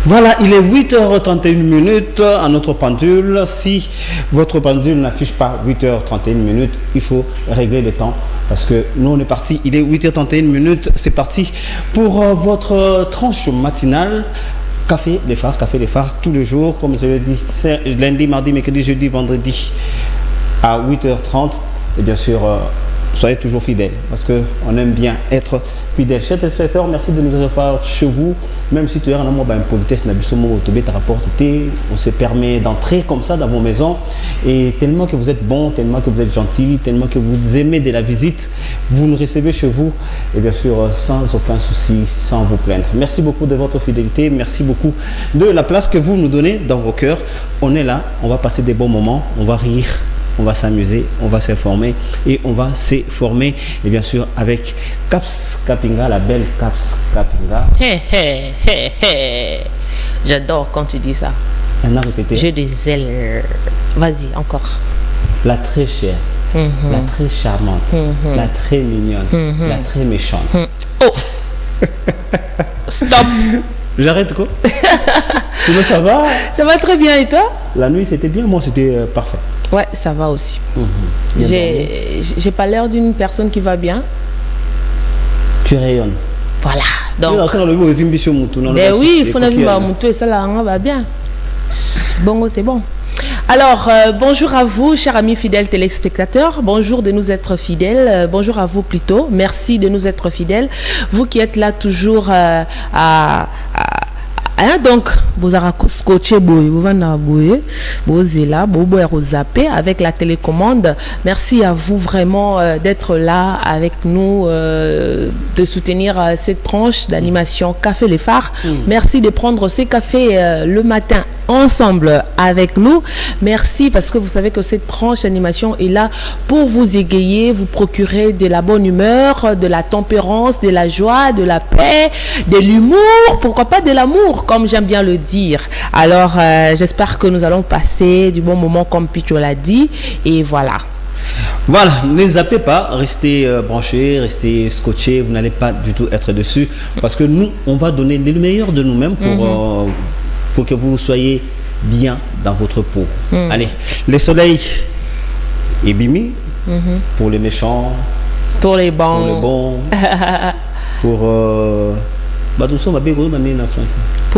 Voilà, il est 8h31 à notre pendule. Si votre pendule n'affiche pas 8h31, il faut régler le temps parce que nous on est parti, il est 8h31, c'est parti pour votre tranche matinale. Café les phares tous les jours, comme je l'ai dit, lundi, mardi, mercredi, jeudi, vendredi à 8h30 et bien sûr soyez toujours fidèles parce qu'on aime bien être fidèles. Chers téléspectateurs, merci de nous recevoir chez vous. Même si tu es en amour, une politesse, on se permet d'entrer comme ça dans vos maisons. Et tellement que vous êtes bons, tellement que vous êtes gentils, tellement que vous aimez de la visite, vous nous recevez chez vous. Et bien sûr, sans aucun souci, sans vous plaindre. Merci beaucoup de votre fidélité. Merci beaucoup de la place que vous nous donnez dans vos cœurs. On est là, on va passer des bons moments, on va rire. On va s'amuser, on va s'informer et on va se former. Et bien sûr, avec Caps Kapinga, la belle Caps Kapinga. J'adore quand tu dis ça. On a répété. J'ai des ailes. Vas-y, encore. La très chère, la très charmante, la très mignonne, la très méchante. Oh Stop. J'arrête quoi? Sinon ça va? Ça va très bien et toi? La nuit c'était bien, moi c'était parfait. Ouais, ça va aussi. J'ai pas l'air d'une personne qui va bien. Tu rayonnes. Voilà. Donc. Ben oui, il faut que et ça là va bien. Bon, c'est bon. Alors, bonjour à vous, chers amis fidèles téléspectateurs. Bonjour de nous être fidèles. Bonjour à vous plutôt. Merci de nous être fidèles. Vous qui êtes là toujours donc, vous avez scotché, vous zapper avec la télécommande. Merci à vous vraiment d'être là avec nous, de soutenir cette tranche d'animation Café les Phares. Merci de prendre ces cafés le matin ensemble avec nous. Merci parce que vous savez que cette tranche d'animation est là pour vous égayer, vous procurer de la bonne humeur, de la tempérance, de la joie, de la paix, de l'humour, pourquoi pas de l'amour, comme j'aime bien le dire. Alors, j'espère que nous allons passer du bon moment comme Picho l'a dit. Et voilà. Voilà, ne zappez pas, restez branchés, restez scotchés, vous n'allez pas du tout être dessus. Parce que nous, on va donner le meilleur de nous-mêmes pour que vous soyez bien dans votre peau. Allez, le soleil est bimi pour les méchants, pour les bons, pour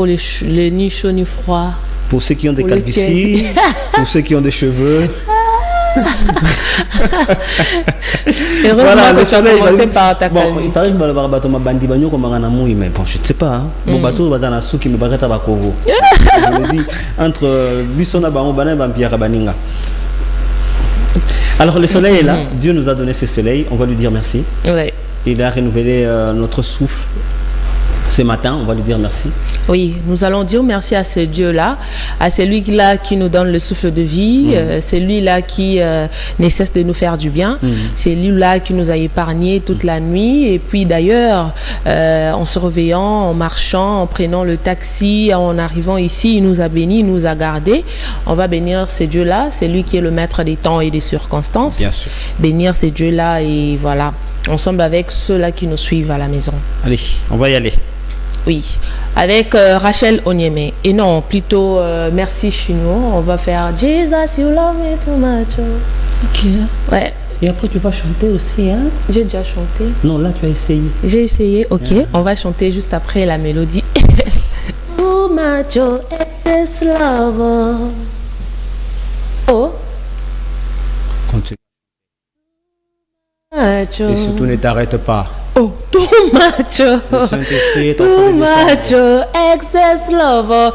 les ni chauds ni froids, pour ceux qui ont des calvities, pour ceux qui ont des cheveux. Voilà, le soleil va par ta calvitie. Je ne sais pas. Alors le soleil est là, Dieu nous a donné ce soleil, on va lui dire merci. Ouais. Il a renouvelé notre souffle. Ce matin, on va lui dire merci. Oui, nous allons dire merci à ce Dieu-là, à celui-là qui nous donne le souffle de vie, c'est lui-là qui ne cesse de nous faire du bien, c'est lui-là qui nous a épargnés toute la nuit. Et puis d'ailleurs, en se réveillant, en marchant, en prenant le taxi, en arrivant ici, il nous a bénis, il nous a gardés. On va bénir ce Dieu-là, c'est lui qui est le maître des temps et des circonstances. Bien sûr. Bénir ce Dieu-là et voilà, ensemble avec ceux-là qui nous suivent à la maison. Allez, on va y aller. Oui, avec Rachel Onyeme. Et non, plutôt merci chinois. On va faire Jesus, you love me too much. Ok. Ouais. Et après, tu vas chanter aussi, hein? J'ai déjà chanté. Non, là, tu as essayé. J'ai essayé, ok. On va chanter juste après la mélodie. Too much, excess love. Oh. Continue. Et surtout, ne t'arrête pas. Oh, too much, excess love,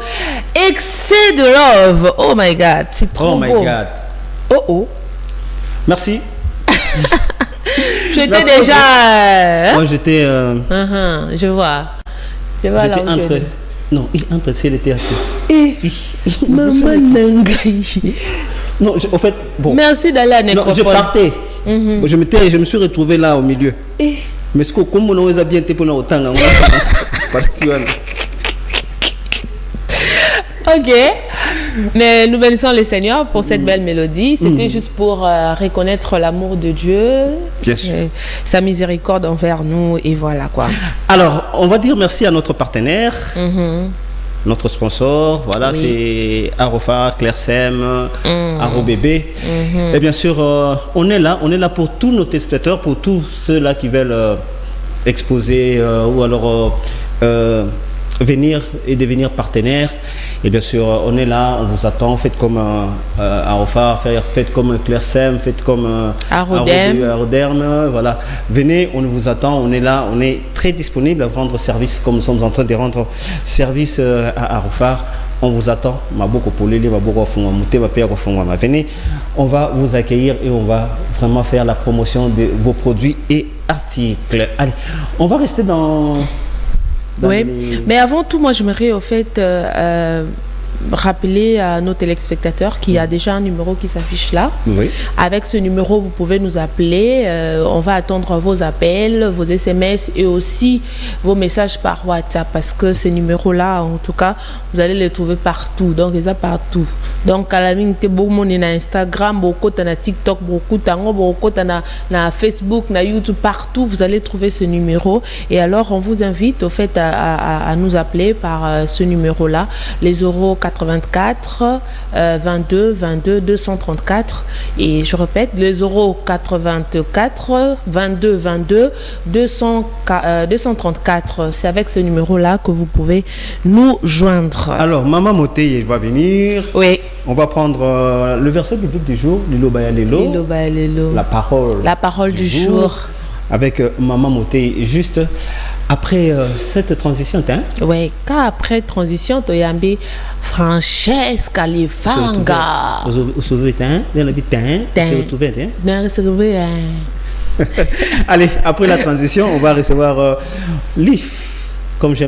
excès de love. Oh my God, c'est trop beau. Oh my God. Oh. Merci. J'étais déjà. Moi, j'étais. Je vois. J'étais entre. Non, entre c'est le théâtre. Maman Nangaï. Non, en fait, bon. Merci d'aller à Nécropole. Non, je partais. Je me suis retrouvé là au milieu. Mais ce que comme on a bien été pour nous autant, ok, mais nous bénissons le Seigneur pour cette belle mélodie. C'était juste pour reconnaître l'amour de Dieu, sa miséricorde envers nous et voilà quoi. Alors, on va dire merci à notre partenaire. notre sponsor. Voilà, c'est Arofar, Clairsem, Arobébé. Et bien sûr, on est là pour tous nos téléspectateurs, pour tous ceux-là qui veulent exposer ou alors venir et devenir partenaire. Et bien sûr, on est là, on vous attend. Faites comme Arofar, faites comme Clairsem, faites comme Aroderme. Voilà, venez, on vous attend, on est là, on est très disponible à rendre service comme nous sommes en train de rendre service à Arofar. On vous attend. Venez, on va vous accueillir et on va vraiment faire la promotion de vos produits et articles. Allez, on va rester dans oui, mais avant tout, moi, j'aimerais au fait rappeler à nos téléspectateurs qu'il y a déjà un numéro qui s'affiche là. Oui. Avec ce numéro, vous pouvez nous appeler. On va attendre vos appels, vos SMS et aussi vos messages par WhatsApp parce que ces numéros-là, en tout cas, vous allez les trouver partout. Donc, ils sont partout. Donc, à la ligne, tu es Instagram, beaucoup na TikTok, beaucoup na Facebook, na YouTube, partout, vous allez trouver ce numéro. Et alors, on vous invite au fait à nous appeler par ce numéro-là, les 084 22 22 234 et je répète les 084 22 22 234. C'est avec ce numéro là que vous pouvez nous joindre. Alors Maman Moté va venir. Oui. On va prendre le verset biblique du jour, Lilo Baya Lelo. La parole du jour avec Maman Moté juste après cette transition, oui, car après transition, tu as dit Francesca Lifanga. Allez, après la transition, on va recevoir Lif, comme j'aime.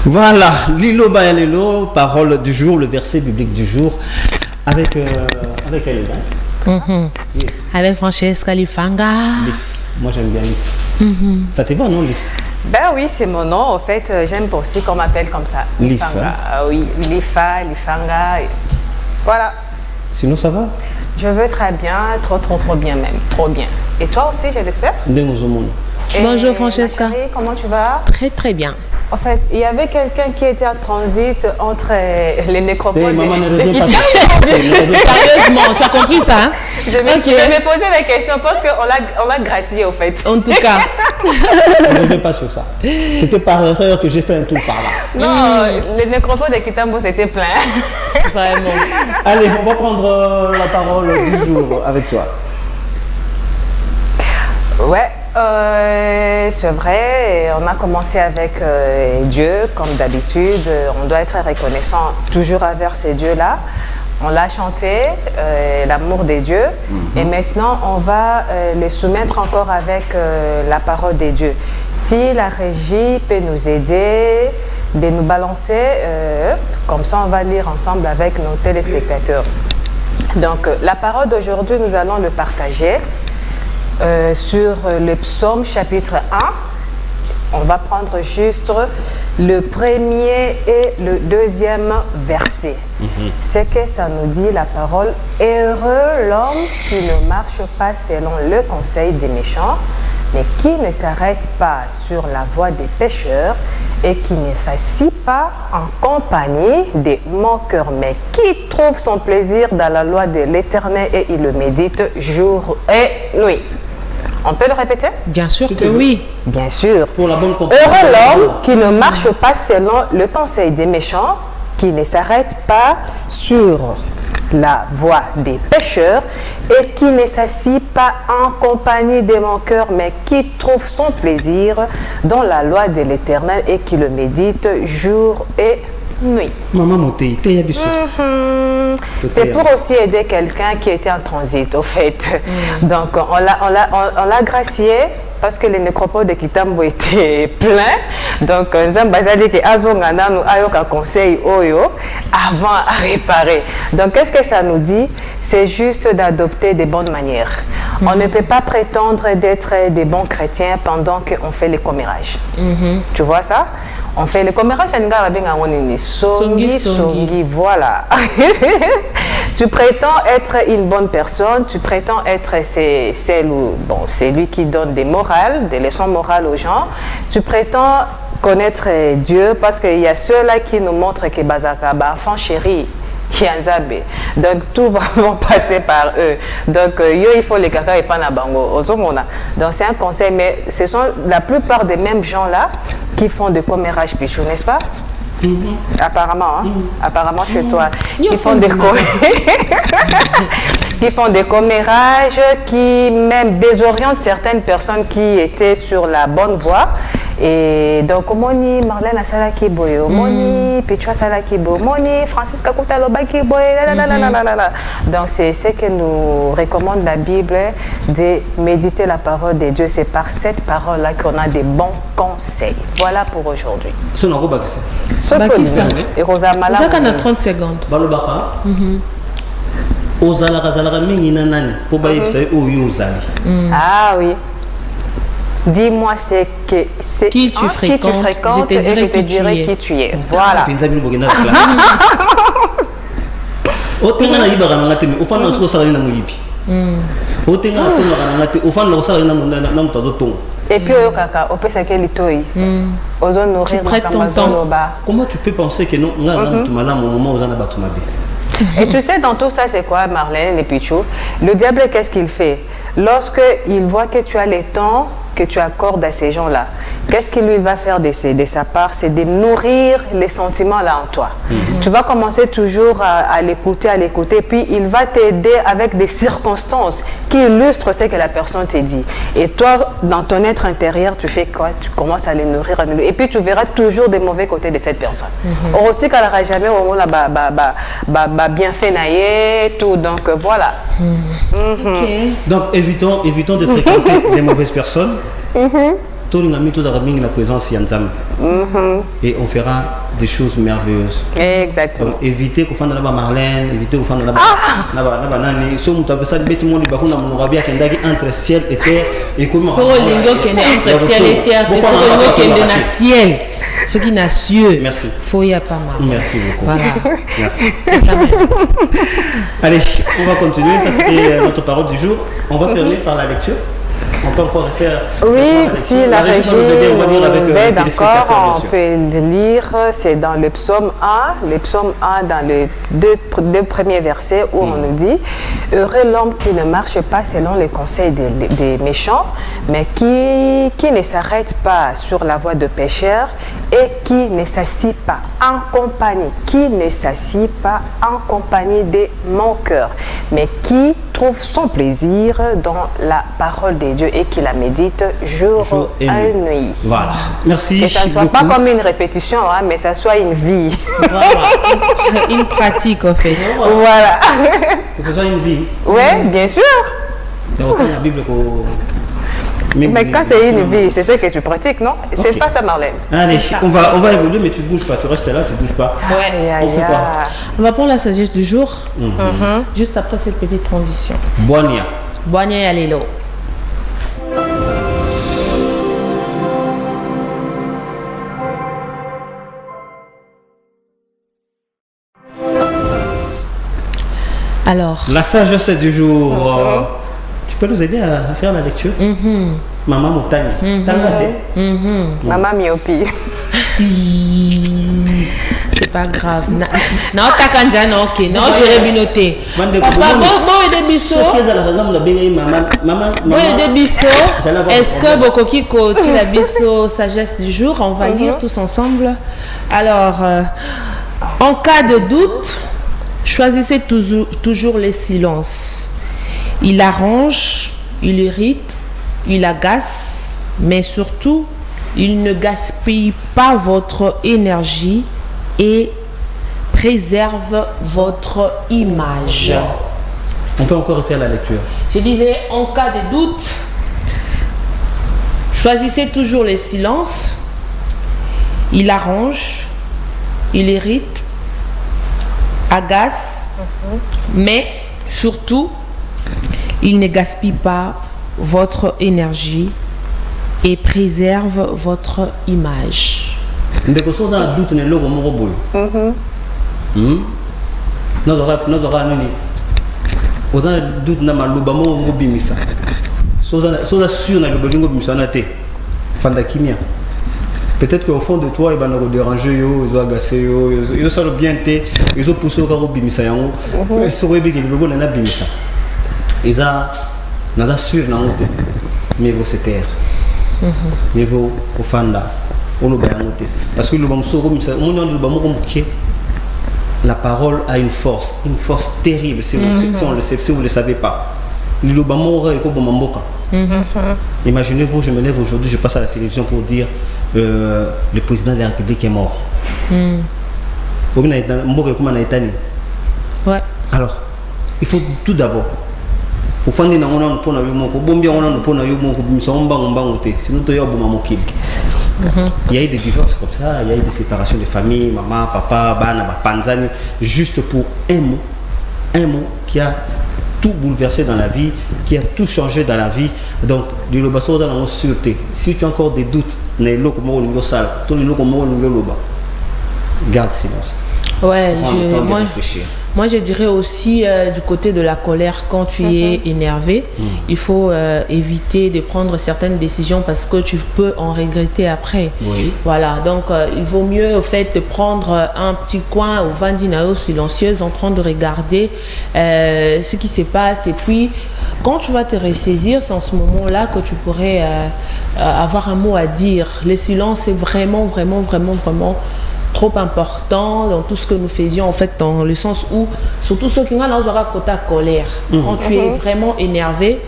Voilà, Lilo Baya Lelo, parole du jour, le verset biblique du jour, avec elle. Avec Francesca Lifanga. Moi j'aime bien Lif. Ça te va, non, Lif? Ben oui, c'est mon nom. En fait, j'aime aussi qu'on m'appelle comme ça. Lif. Oui, Lifa, Lifanga. Voilà. Sinon, ça va? Je veux très bien, trop bien même. Trop bien. Et toi aussi, je l'espère? Bonjour Francesca. Ma chérie, comment tu vas? Très bien. En fait, il y avait quelqu'un qui était en transit entre les nécropoles. Maman ne revient pas. Sérieusement, tu as compris ça, hein? Je vais me poser la question parce qu'on l'a gracié, au fait. En tout cas. On ne revient pas sur ça. C'était par erreur que j'ai fait un tour par là. Non, les nécropoles de Kitambo, c'était plein. Vraiment. Allez, on va prendre la parole du jour avec toi. Ouais. C'est vrai, on a commencé avec Dieu, comme d'habitude. On doit être reconnaissant toujours envers ces dieux-là. On l'a chanté, l'amour des dieux. Et maintenant, on va les soumettre encore avec la parole des dieux. Si la régie peut nous aider, de nous balancer, comme ça on va lire ensemble avec nos téléspectateurs. Donc, la parole d'aujourd'hui, nous allons le partager. Sur le psaume chapitre 1, on va prendre juste le premier et le deuxième verset. C'est que ça nous dit la parole: heureux l'homme qui ne marche pas selon le conseil des méchants, mais qui ne s'arrête pas sur la voie des pécheurs et qui ne s'assit pas en compagnie des moqueurs, mais qui trouve son plaisir dans la loi de l'Éternel et il le médite jour et nuit. On peut le répéter? Bien sûr que oui. Bien sûr. Pour la bonne compréhension. Heureux l'homme qui ne marche pas selon le conseil des méchants, qui ne s'arrête pas sur la voie des pécheurs et qui ne s'assit pas en compagnie des moqueurs, mais qui trouve son plaisir dans la loi de l'Éternel et qui le médite jour et nuit. Maman Moté, t'es habitué. C'est pour aussi aider quelqu'un qui était en transit, au fait. Donc, on l'a gracié parce que les nécropoles de Kitambo étaient pleins. Donc, nous avons dit que Azongana nous a un conseil avant à réparer. Donc, qu'est-ce que ça nous dit? C'est juste d'adopter des bonnes manières. On ne peut pas prétendre d'être des bons chrétiens pendant qu'on fait les commérages. Tu vois ça? On fait le commérage, songi, voilà. Tu prétends être une bonne personne, tu prétends être celui qui donne des morales, des leçons morales aux gens. Tu prétends connaître Dieu parce qu'il y a ceux-là qui nous montrent que Bazaka, enfant chéri, Yanzabe. Donc tout va passer par eux. Donc il faut les caca et pas na bango. Donc c'est un conseil, mais ce sont la plupart des mêmes gens là qui font de commérages pichou, n'est-ce pas? Apparemment, hein? Apparemment chez toi. Ils font des qui font des commérages, qui même désorientent certaines personnes qui étaient sur la bonne voie. Et donc, Moni, Marlène Asalaki Boyo, Moni, Petra Salaki Boyo, Moni, Francis Kakuta Lobaki Boyo, donc c'est ce que nous recommande la Bible, de méditer la parole de Dieu. C'est par cette parole-là qu'on a des bons conseils. Voilà pour aujourd'hui. Ce n'est pas ça. Et Rosa Mala. Ça a 30 secondes. Balobaka. Ah oui. Dis-moi qui tu fréquentes, je te dirai qui tu es. Voilà. Et puis, tu prêtes ton temps. Comment tu peux penser que non? Et tu sais, dans tout ça, c'est quoi, Marlène et Pichou? Le diable, qu'est-ce qu'il fait? Lorsqu'il voit que tu as le temps que tu accordes à ces gens-là, qu'est-ce qu'il lui va faire de sa part? C'est de nourrir les sentiments là en toi. Tu vas commencer toujours à l'écouter, puis il va t'aider avec des circonstances qui illustrent ce que la personne t'a dit. Et toi, dans ton être intérieur, tu fais quoi? Tu commences à les nourrir, et puis tu verras toujours des mauvais côtés de cette personne. Orotik, elle n'aura jamais au moment là, bien fait naïe, tout. Donc voilà. Donc évitons de fréquenter les mauvaises personnes. Tout la présence Yanzam. Et on fera des choses merveilleuses. Exactement. Donc, évitez qu'on fasse de la Marlène, évitez qu'on fasse de la Nani. Si on tape ça, le bêtiment du Bakuna Mourabia qui est entre ciel et terre. Et comment? Entre ciel et terre, qui est dans ciel. Ce qui n'a cieux. Merci. Faut y a pas mal. Merci beaucoup. Voilà. Merci. C'est ça même. Allez, on va continuer. Ça c'était notre parole du jour. On va terminer par la lecture. On peut encore faire. Oui, si la régie nous aide encore, on peut lire. C'est dans le psaume 1, dans les deux premiers versets où on nous dit: heureux l'homme qui ne marche pas selon les conseils des méchants, mais qui ne s'arrête pas sur la voie de pécheurs et qui ne s'assit pas en compagnie des moqueurs, mais qui trouve son plaisir dans la parole de Dieu et qui la médite jour et nuit. Voilà. Merci. Que ça ne soit pas comme une répétition, hein, mais ça soit une vie. Voilà. Une pratique, en fait. Voilà. Que ce soit une vie. Oui, bien sûr. Il y a autant la Bible mais quand c'est une vie, c'est ce que tu pratiques, non? C'est pas ça, Marlène. Allez, on va évoluer, mais tu ne bouges pas. Tu restes là, tu ne bouges pas. On va prendre la sagesse du jour, juste après cette petite transition. Boania. Boania et Alelo. Alors. La sagesse du jour. Tu peux nous aider à faire la lecture? Maman Montaigne. Maman myopie. C'est pas grave. Non, t'as qu'à dire non, ok. Non, j'ai rebinoté. Papa, bon, et des bisous. Bon, et des bisous. Est-ce que Bokoki Koti la bisou sagesse du jour, on va lire tous ensemble. Alors, en cas de doute, choisissez toujours les silences. Il arrange, il irrite, il agace, mais surtout, il ne gaspille pas votre énergie et préserve votre image. On peut encore refaire la lecture. Je disais, en cas de doute, choisissez toujours les silences. Il arrange, il irrite, agace, mais surtout, il ne gaspille pas votre énergie et préserve votre image. Ndeko so dans doute ne logo moko boyo. Nozora nini. Oza doute na maloba moko ngo bimisa. Soza sûr na loba ngo bimisa na te. Fanda kimia. Peut-être qu'au fond de toi, il va nous déranger, ils ont agacé, ils ont ça le bien te, ils ont poussé au carreau bimisa yango. Ils sont rebelles que le logo na bimisa. Ils ont sûr na honte. Mais vous se taire. Mais vous au fanda. Parce que la parole a une force terrible si on le sait, si vous ne le savez pas. Imaginez-vous, je me lève aujourd'hui, je passe à la télévision pour dire le président de la République est mort. Ouais. Alors, il faut tout d'abord. Il y a eu des divorces comme ça, il y a eu des séparations de famille, maman, papa, bana, panzani, juste pour un mot qui a tout bouleversé dans la vie, qui a tout changé dans la vie. Donc, si tu as encore des doutes, garde silence. Ouais, moi je dirais aussi du côté de la colère, quand tu es énervé, il faut éviter de prendre certaines décisions parce que tu peux en regretter après. Oui. Voilà, donc il vaut mieux au fait de prendre un petit coin au Vandinao silencieuse en train de regarder ce qui se passe, et puis quand tu vas te ressaisir, c'est en ce moment-là que tu pourrais avoir un mot à dire. Le silence est vraiment trop important dans tout ce que nous faisions, en fait, dans le sens où, surtout ceux qui ont la colère, quand tu es vraiment énervé,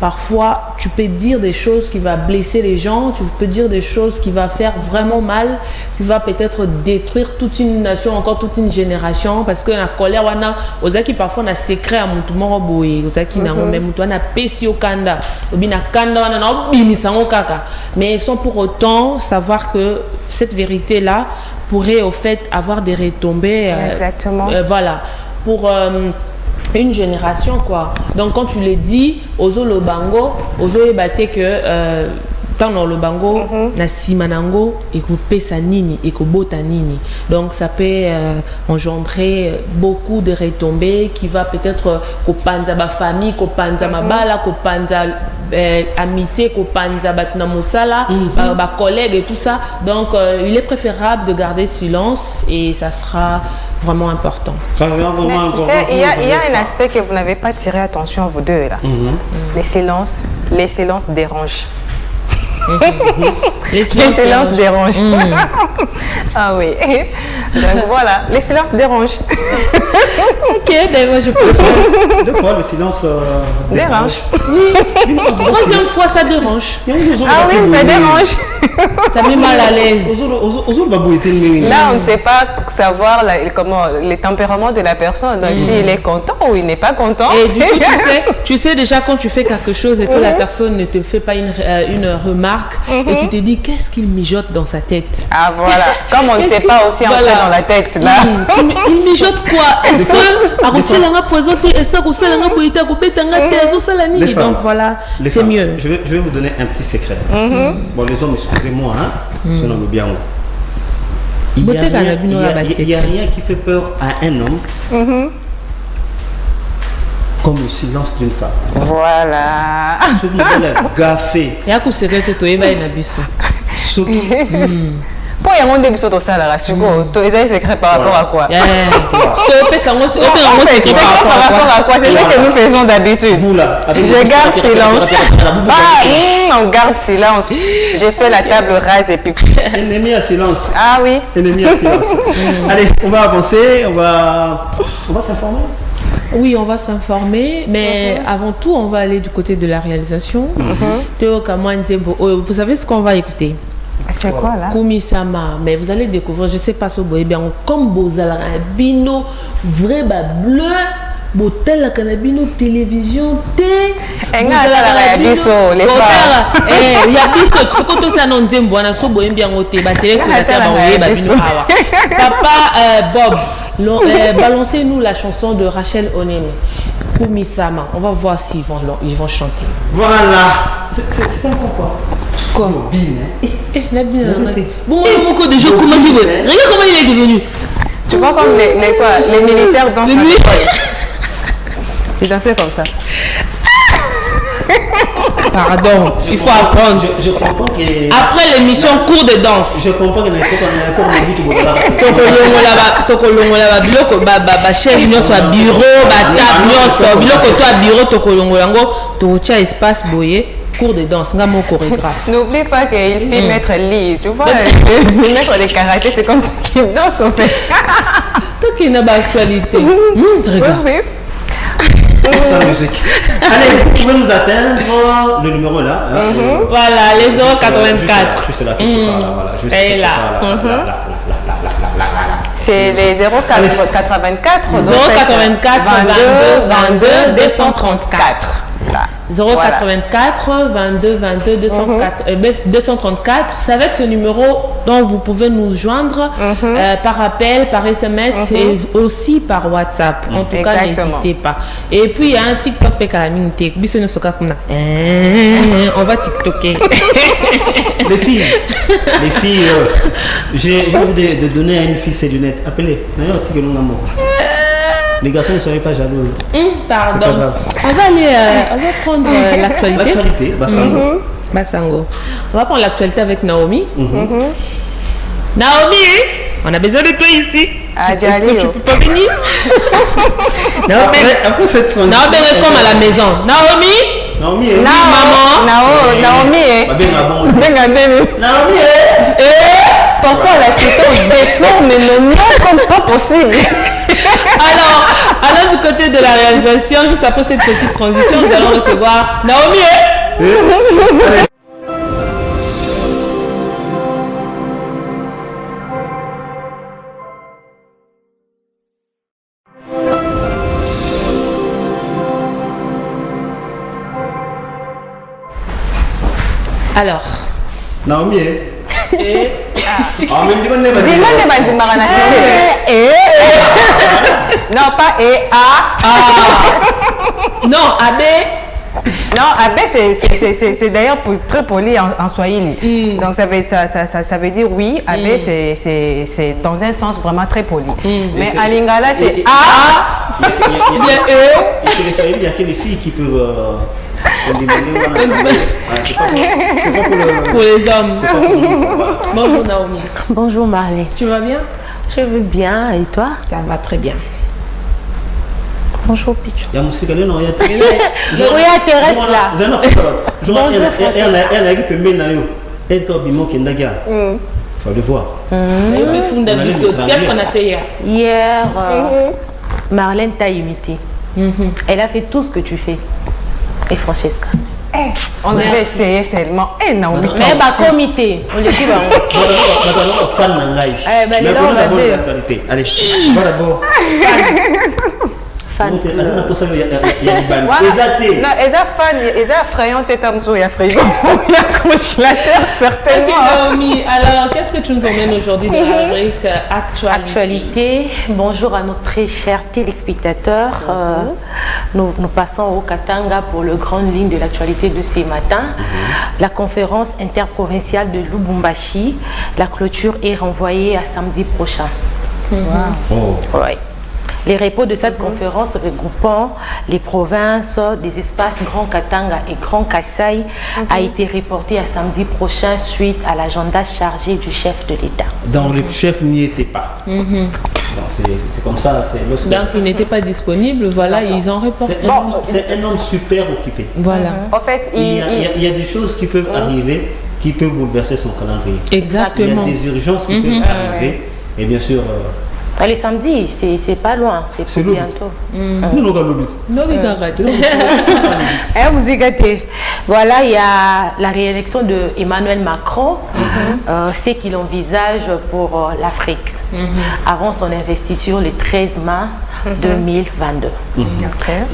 parfois tu peux dire des choses qui vont blesser les gens, tu peux dire des choses qui vont faire vraiment mal, qui va peut-être détruire toute une nation, encore toute une génération, parce que la colère, on a qui parfois on a secret à mon tour boy, on a qui n'a même on a pessi au kanda, mais sans pour autant savoir que cette vérité là pourrait au fait avoir des retombées. Exactement. Voilà, pour une génération quoi. Donc quand tu le dis, ozo lobango, ozo ebate que dans le bango, na simanango et pesa nini et bota nini. Donc ça peut engendrer beaucoup de retombées qui va peut-être kopanza ba famille, kopanza mabala, kopanza amitié, kopanza batna musala, ba collègues et tout ça. Donc il est préférable de garder silence et ça sera vraiment important. Ça devient vraiment important. Il y a un aspect que vous n'avez pas tiré attention vous deux là. Les silences dérangent. Les silences dérangent. Ah oui. Donc voilà, les silences dérangent. Ok, moi je pense. Deux fois le silence dérange. Oui. Troisième fois ça dérange. Ah oui, ça dérange. Ça met mal à l'aise. Là, on ne sait pas savoir comment les tempéraments de la personne. Donc s'il est content ou il n'est pas content. Et du coup, tu sais déjà quand tu fais quelque chose et que la personne ne te fait pas une remarque, et tu te dis qu'est-ce qu'il mijote dans sa tête. Ah voilà, comme on ne sait pas aussi entrer dans la tête là. Il mijote quoi? Est-ce que donc voilà, c'est mieux. Je vais vous donner un petit secret. Bon, les hommes, excusez-moi, c'est dans le bien. Il n'y a rien qui fait peur à un homme comme le silence d'une femme. Voilà. Ce modèle est gaffé. Il y a que secret to eba na biso. Pour y avoir des bisous au salaire, ils ont secret par rapport à quoi? Par rapport à quoi? C'est ce que nous faisons d'habitude. Vous là, Je garde silence. Ah, on garde silence. J'ai fait la table rase et puis. Ennemi à silence. Ah oui. Ennemi à silence. Allez, on va avancer, on va s'informer. Oui, on va s'informer, mais avant tout, on va aller du côté de la réalisation. Vous savez ce qu'on va écouter? C'est quoi là? Kumi Sama, mais vous allez découvrir, je sais pas ce boy bien comme Bozala Bino vrai bleu botel la canabino télévision T les femmes il y a biso tu ko to non nzembo na so boy bien oté ba télé sur la table ba bino awa papa Bob balancez-nous la chanson de Rachel Onene Kumi Sama, on va voir s'ils vont chanter. Voilà, c'est quoi? Comme la bien. Bon, beaucoup de gens comment il est. Regarde comment il est devenu. Tu vois comme les militaires dansent. Ils dansaient comme ça. Pardon, il faut apprendre. Je comprends que... Après l'émission cours de danse. Je comprends que tokolongola biloko ba chef nyonso ya bureau ba table nyonso biloko to ya bureau tokolongola yango tokotia espace boye cours de danse nga mo chorégraphe. N'oublie pas qu'il fait mettre lit, tu vois, le maître de karaté c'est comme ça qu'il danse en fait. Toi qui n'a pas actualité. Tu regardes. Oui. Sans musique. Allez, vous pouvez nous atteindre le numéro là. Voilà, les 084. Juste là, voilà. Juste là. C'est les 084 22 234. 084 22 22 234. C'est avec ce numéro dont vous pouvez nous joindre par appel, par SMS et aussi par WhatsApp. En tout cas, n'hésitez pas. Et puis il y a un TikTok on va TikToker. Les filles, j'ai envie de donner à une fille ses lunettes. Appelez. Les garçons ne seraient pas jaloux. Pardon. On va prendre l'actualité. L'actualité, Basango. On va prendre l'actualité avec Naomi. Naomi, on a besoin de toi ici. Est-ce que tu peux pas venir? Après cette transition. Naomi répond à la maison. Naomi, Naomi, pourquoi la cité déforme le nom comme pas possible? Alors du côté de la réalisation, juste après cette petite transition, nous allons recevoir Naomi. Alors Naomi non pas non Abbé. Non, Abbé c'est d'ailleurs très poli en swahili. Donc ça veut dire oui, Abbé c'est dans un sens vraiment très poli. Mais en lingala c'est il y a que les filles qui peuvent pour les hommes. Bonjour Naomi. Bonjour Marley. Tu vas bien? Je vais bien et toi? Ça va très bien. Bonjour Pichou. Il y a mon cigalé, non, il y a terrestre là. Faut le voir. Qu'est-ce qu'on a fait hier? Hier, Marlène t'a imité. Elle a fait tout ce que tu fais. Et Francesca. On devait essayer seulement. Non, mais bah comité. On les dit allez, voilà d'abord. Fan. Naomi, alors qu'est-ce que tu nous emmènes aujourd'hui de la rubrique actualité? Bonjour à nos très chers téléspectateurs. Nous passons au Katanga pour le grande ligne de l'actualité de ce matin. La conférence interprovinciale de Lubumbashi, la clôture est renvoyée à samedi prochain. Ouais. Les repos de cette conférence regroupant les provinces des espaces Grand Katanga et Grand Kasaï a été reporté à samedi prochain suite à l'agenda chargé du chef de l'État. Donc le chef n'y était pas. C'est comme ça. Donc il n'était pas disponible, voilà, ils ont reporté. C'est un homme super occupé. Voilà. En fait, Il y a des choses qui peuvent arriver, qui peuvent bouleverser son calendrier. Exactement. Il y a des urgences qui peuvent arriver. Et bien sûr... Les samedis, c'est pas loin, c'est pour bientôt. Vous y gâtez. Voilà, il y a la réélection de Emmanuel Macron, c'est qu'il envisage pour l'Afrique, avant son investiture le 13 mai 2022.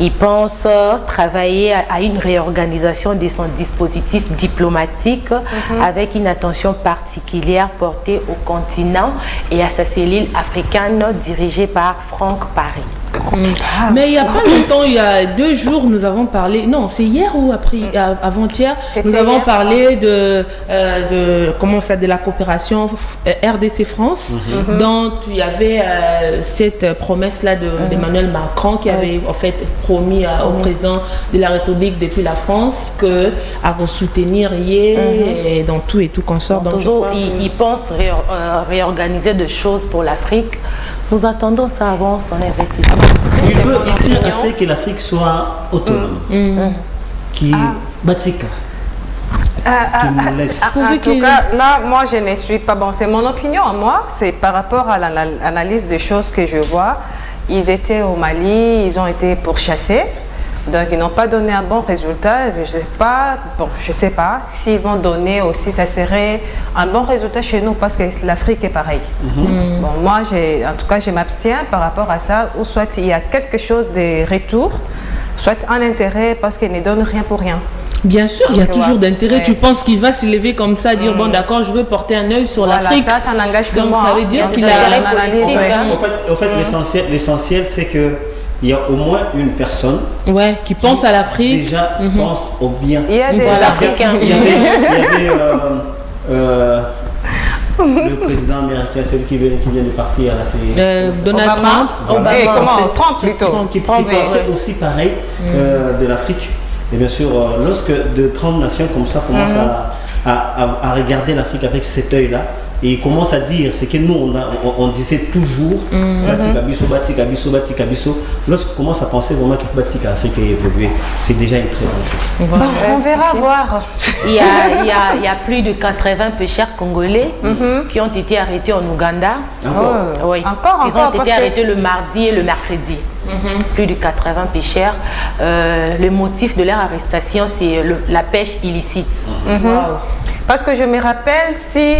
Il pense travailler à une réorganisation de son dispositif diplomatique avec une attention particulière portée au continent et à sa cellule africaine dirigée par Franck Paris. Mais il n'y a pas longtemps, il y a 2 jours, nous avons parlé, non, c'est hier ou avant-hier, nous avons parlé de la coopération RDC France, dont il y avait cette promesse-là d'Emmanuel Macron qui avait en fait promis au président de la République depuis la France à soutenir et dans tout et tout consort. Donc, toujours, il pense réorganiser des choses pour l'Afrique. Nous attendons ça avant son investissement. Il tient à ce que l'Afrique soit autonome. Batika. En tout cas, là, moi, je ne suis pas... Bon, c'est mon opinion, moi. C'est par rapport à l'analyse des choses que je vois. Ils étaient au Mali, ils ont été pourchassés. Donc, ils n'ont pas donné un bon résultat. Je sais pas s'ils vont donner aussi, ça serait un bon résultat chez nous parce que l'Afrique est pareil. Bon, moi, en tout cas, je m'abstiens par rapport à ça, ou soit il y a quelque chose de retour, soit un intérêt parce qu'ils ne donnent rien pour rien. Bien sûr, il y a toujours d'intérêt. Tu penses qu'il va se lever comme ça, dire bon d'accord, je veux porter un œil sur l'Afrique. Ça n'engage que moi. Donc ça veut dire qu'il a politique. En fait, l'essentiel, c'est que il y a au moins une personne qui pense à l'Afrique. Déjà pense au bien. Il y a des Africains. Il y avait le président américain, celui qui vient de partir à la Donald Trump. Trump plutôt. Qui pensait aussi pareil de l'Afrique. Et bien sûr, lorsque de grandes nations comme ça commencent à regarder l'Afrique avec cet œil-là, et ils commencent à dire ce que nous, on disait toujours, Batika Bisso. Lorsqu'on commence à penser vraiment que Batika Afrique a évolué, c'est déjà une très bonne chose. Bon, on verra voir. Il y a plus de 80 pêcheurs congolais qui ont été arrêtés en Ouganda. Encore Oui. Ils ont été arrêtés le mardi et le mercredi. Plus de 80 pêcheurs. Le motif de leur arrestation, c'est la pêche illicite. Parce que je me rappelle, si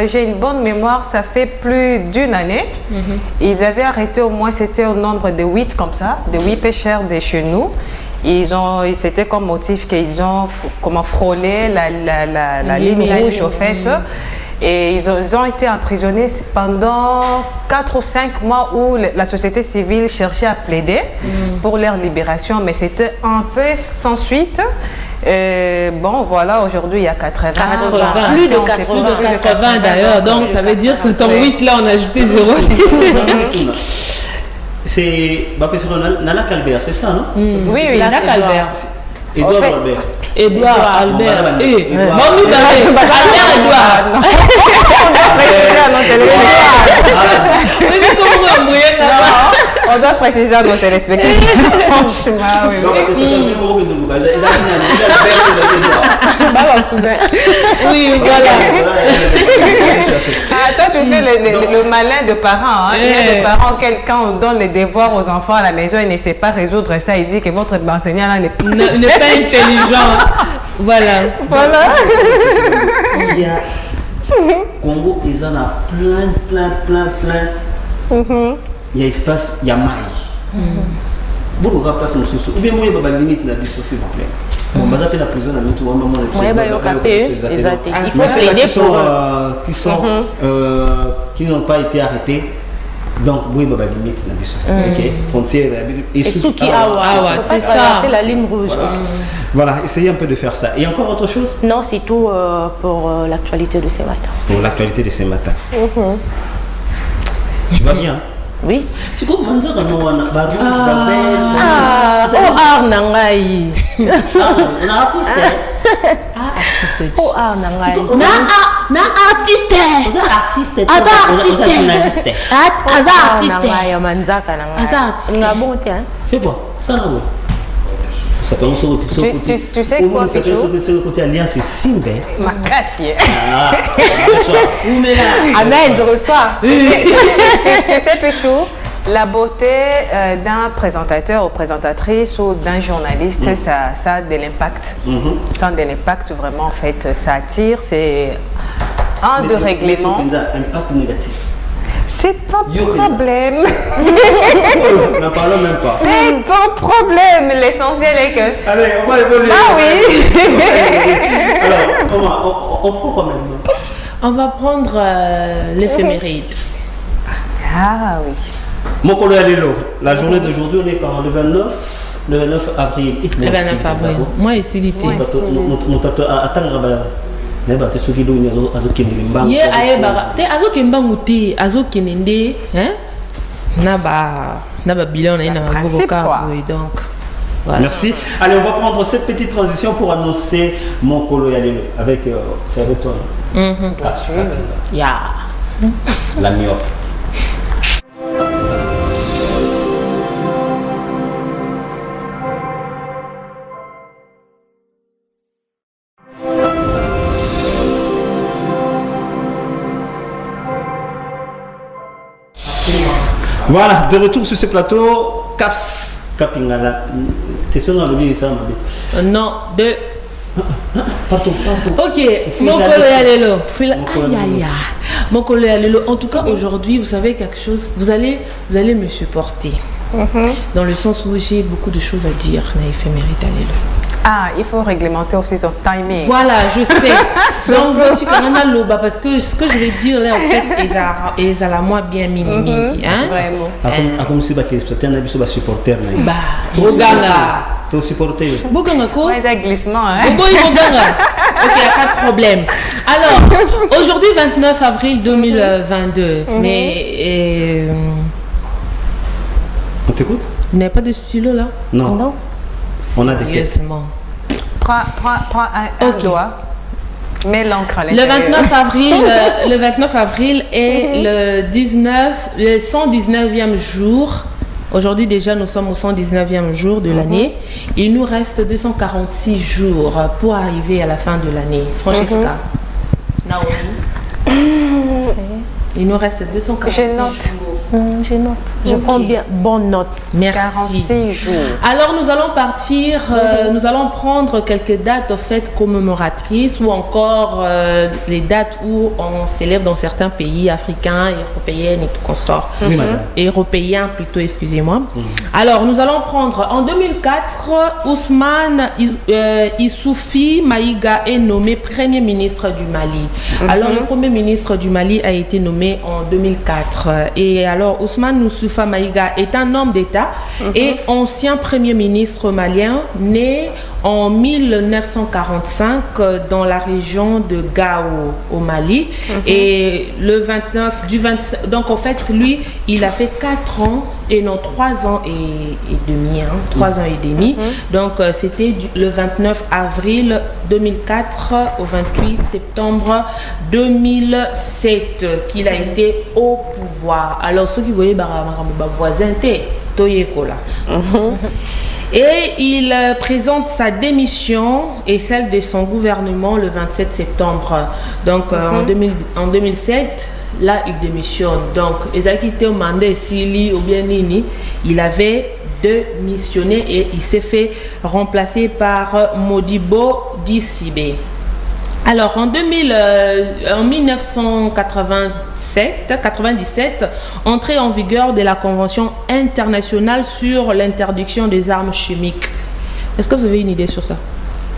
j'ai une bonne mémoire, ça fait plus d'une année. Ils avaient arrêté au moins, c'était au nombre de 8 comme ça, de 8 pêcheurs de chez nous. C'était comme motif qu'ils ont frôlé la ligne rouge au fait. Et ils ont été emprisonnés pendant 4 ou 5 mois où la société civile cherchait à plaider pour leur libération, mais c'était un peu sans suite. Bon, voilà, aujourd'hui il y a 80. Plus de 80 d'ailleurs, donc ça veut dire que ton 8 là on a ajouté 0. C'est Nana Calbert, c'est ça, non? Oui, Nana Calbert. Edouard Albert. Edouard Albert. Albert on doit préciser à nos téléspectateurs. Franchement, oui, voilà. Toi, tu fais le malin de parents. Il y a des parents, quand on donne les devoirs aux enfants à la maison, ils ne savent pas résoudre ça. Il dit que votre enseignant là n'est pas intelligent. Voilà. Il y a Congo, ils en ont plein. Il y a espace, il y a maille. Beaucoup de place nous ou bien moi il y a des limites dans s'il vous plaît. On va taper la prison à tout moment. Il faut plaider pour qui n'ont pas été arrêtés. Donc, oui, il y a des limites dans frontières et ceux qui c'est ça. C'est la ligne rouge. Voilà, essayez un peu de faire ça. Et encore autre chose? Non, c'est tout pour l'actualité de ce matin. Pour l'actualité de ce matin. Tu vas bien? Oui. C'est comme Manzaka, non, Barouche, Oh, Arnangai. on a artiste. Artiste. Oh, Arnangai. Na artiste. Artiste. Artiste. Artiste. Manzaka, Aza artiste. Fais quoi? Ça, là, oui. Tu sais quoi, Pichou? Côté alliance, c'est Simbe. Ma casse. Amen, je reçois. Tu sais, Pichou, la beauté d'un présentateur ou présentatrice ou d'un journaliste, ça a de l'impact. Ça a de l'impact vraiment, en fait. Ça attire, c'est un de règlement. Impact négatif. C'est ton problème. N'en parlons même pas. C'est ton problème. L'essentiel est que... Allez, on va évoluer. Ah oui. Alors, on prend quand même. On va prendre l'éphéméride. Ah oui. Mon collègue Lelo, la journée d'aujourd'hui, on est quand le 29 avril. Le 29 avril. Moi, ici, l'été. Ye ayebara te azokemba nguti azokenende hein na ba bilan na boka donc voilà. Merci. Allez, on va prendre cette petite transition pour annoncer mon colo Yalelo avec ses retours. Ya La myope. Voilà, de retour sur ce plateau, Caps Capingala. T'es sûr dans le livre ça, ma vie? Non, de. Pardon. Ok, mon collègue Alelo. Aïe aïe aïe. Mon collègue Alelo. En tout cas, aujourd'hui, vous savez quelque chose. Vous allez me supporter. Dans le sens où j'ai beaucoup de choses à dire, na éphéméride Alelo. Ah, il faut réglementer aussi ton timing. Voilà, je sais. Donc, parce que ce que je vais dire là, en fait, ils à la moi bien mini. Hein? Vraiment. Comme si tu es un supporter. Bah, Boganga. Tu es supporter. Boganga quoi? Ouais, c'est glissement. Hein? Boganga. Ok, pas de problème. Alors, aujourd'hui, 29 avril 2022. Mais. On t'écoute? Vous n'avez pas de stylo là? Non. On a des têtes. Prends un doigt. Mets l'encre à l'intérieur. Le 29 avril est le 119e jour. Aujourd'hui déjà nous sommes au 119e jour de l'année. Il nous reste 246 jours pour arriver à la fin de l'année. Francesca. Naomi. Il nous reste 246 jours. Je note. Je prends bien bonne note. Merci. 46 jours. Alors nous allons partir, nous allons prendre quelques dates en fait commémoratrices ou encore les dates où on célèbre dans certains pays africains, européens et tout consort. Oui, madame. Européens plutôt, excusez-moi. Alors nous allons prendre en 2004, Ousmane Issoufi Maïga est nommé Premier ministre du Mali. Alors le Premier ministre du Mali a été nommé en 2004 et alors, Ousmane Issoufi Maïga est un homme d'État et ancien Premier ministre malien, né en 1945 dans la région de Gao, au Mali. Et le 29, donc en fait, lui, il a fait 4 ans, et non 3 ans et demi, 3 ans et demi. Donc, c'était le 29 avril 2004 au 28 septembre 2007 qu'il a été au pouvoir. Alors, ceux qui voyaient ma voisin, et il présente sa démission et celle de son gouvernement le 27 septembre. Donc, en 2007, là, il démissionne. Donc, Ezaki était au mandat Sili ou bien Nini, il avait démissionné et il s'est fait remplacer par Modibo Dissibé. Alors, en 1997, entrée en vigueur de la Convention internationale sur l'interdiction des armes chimiques. Est-ce que vous avez une idée sur ça?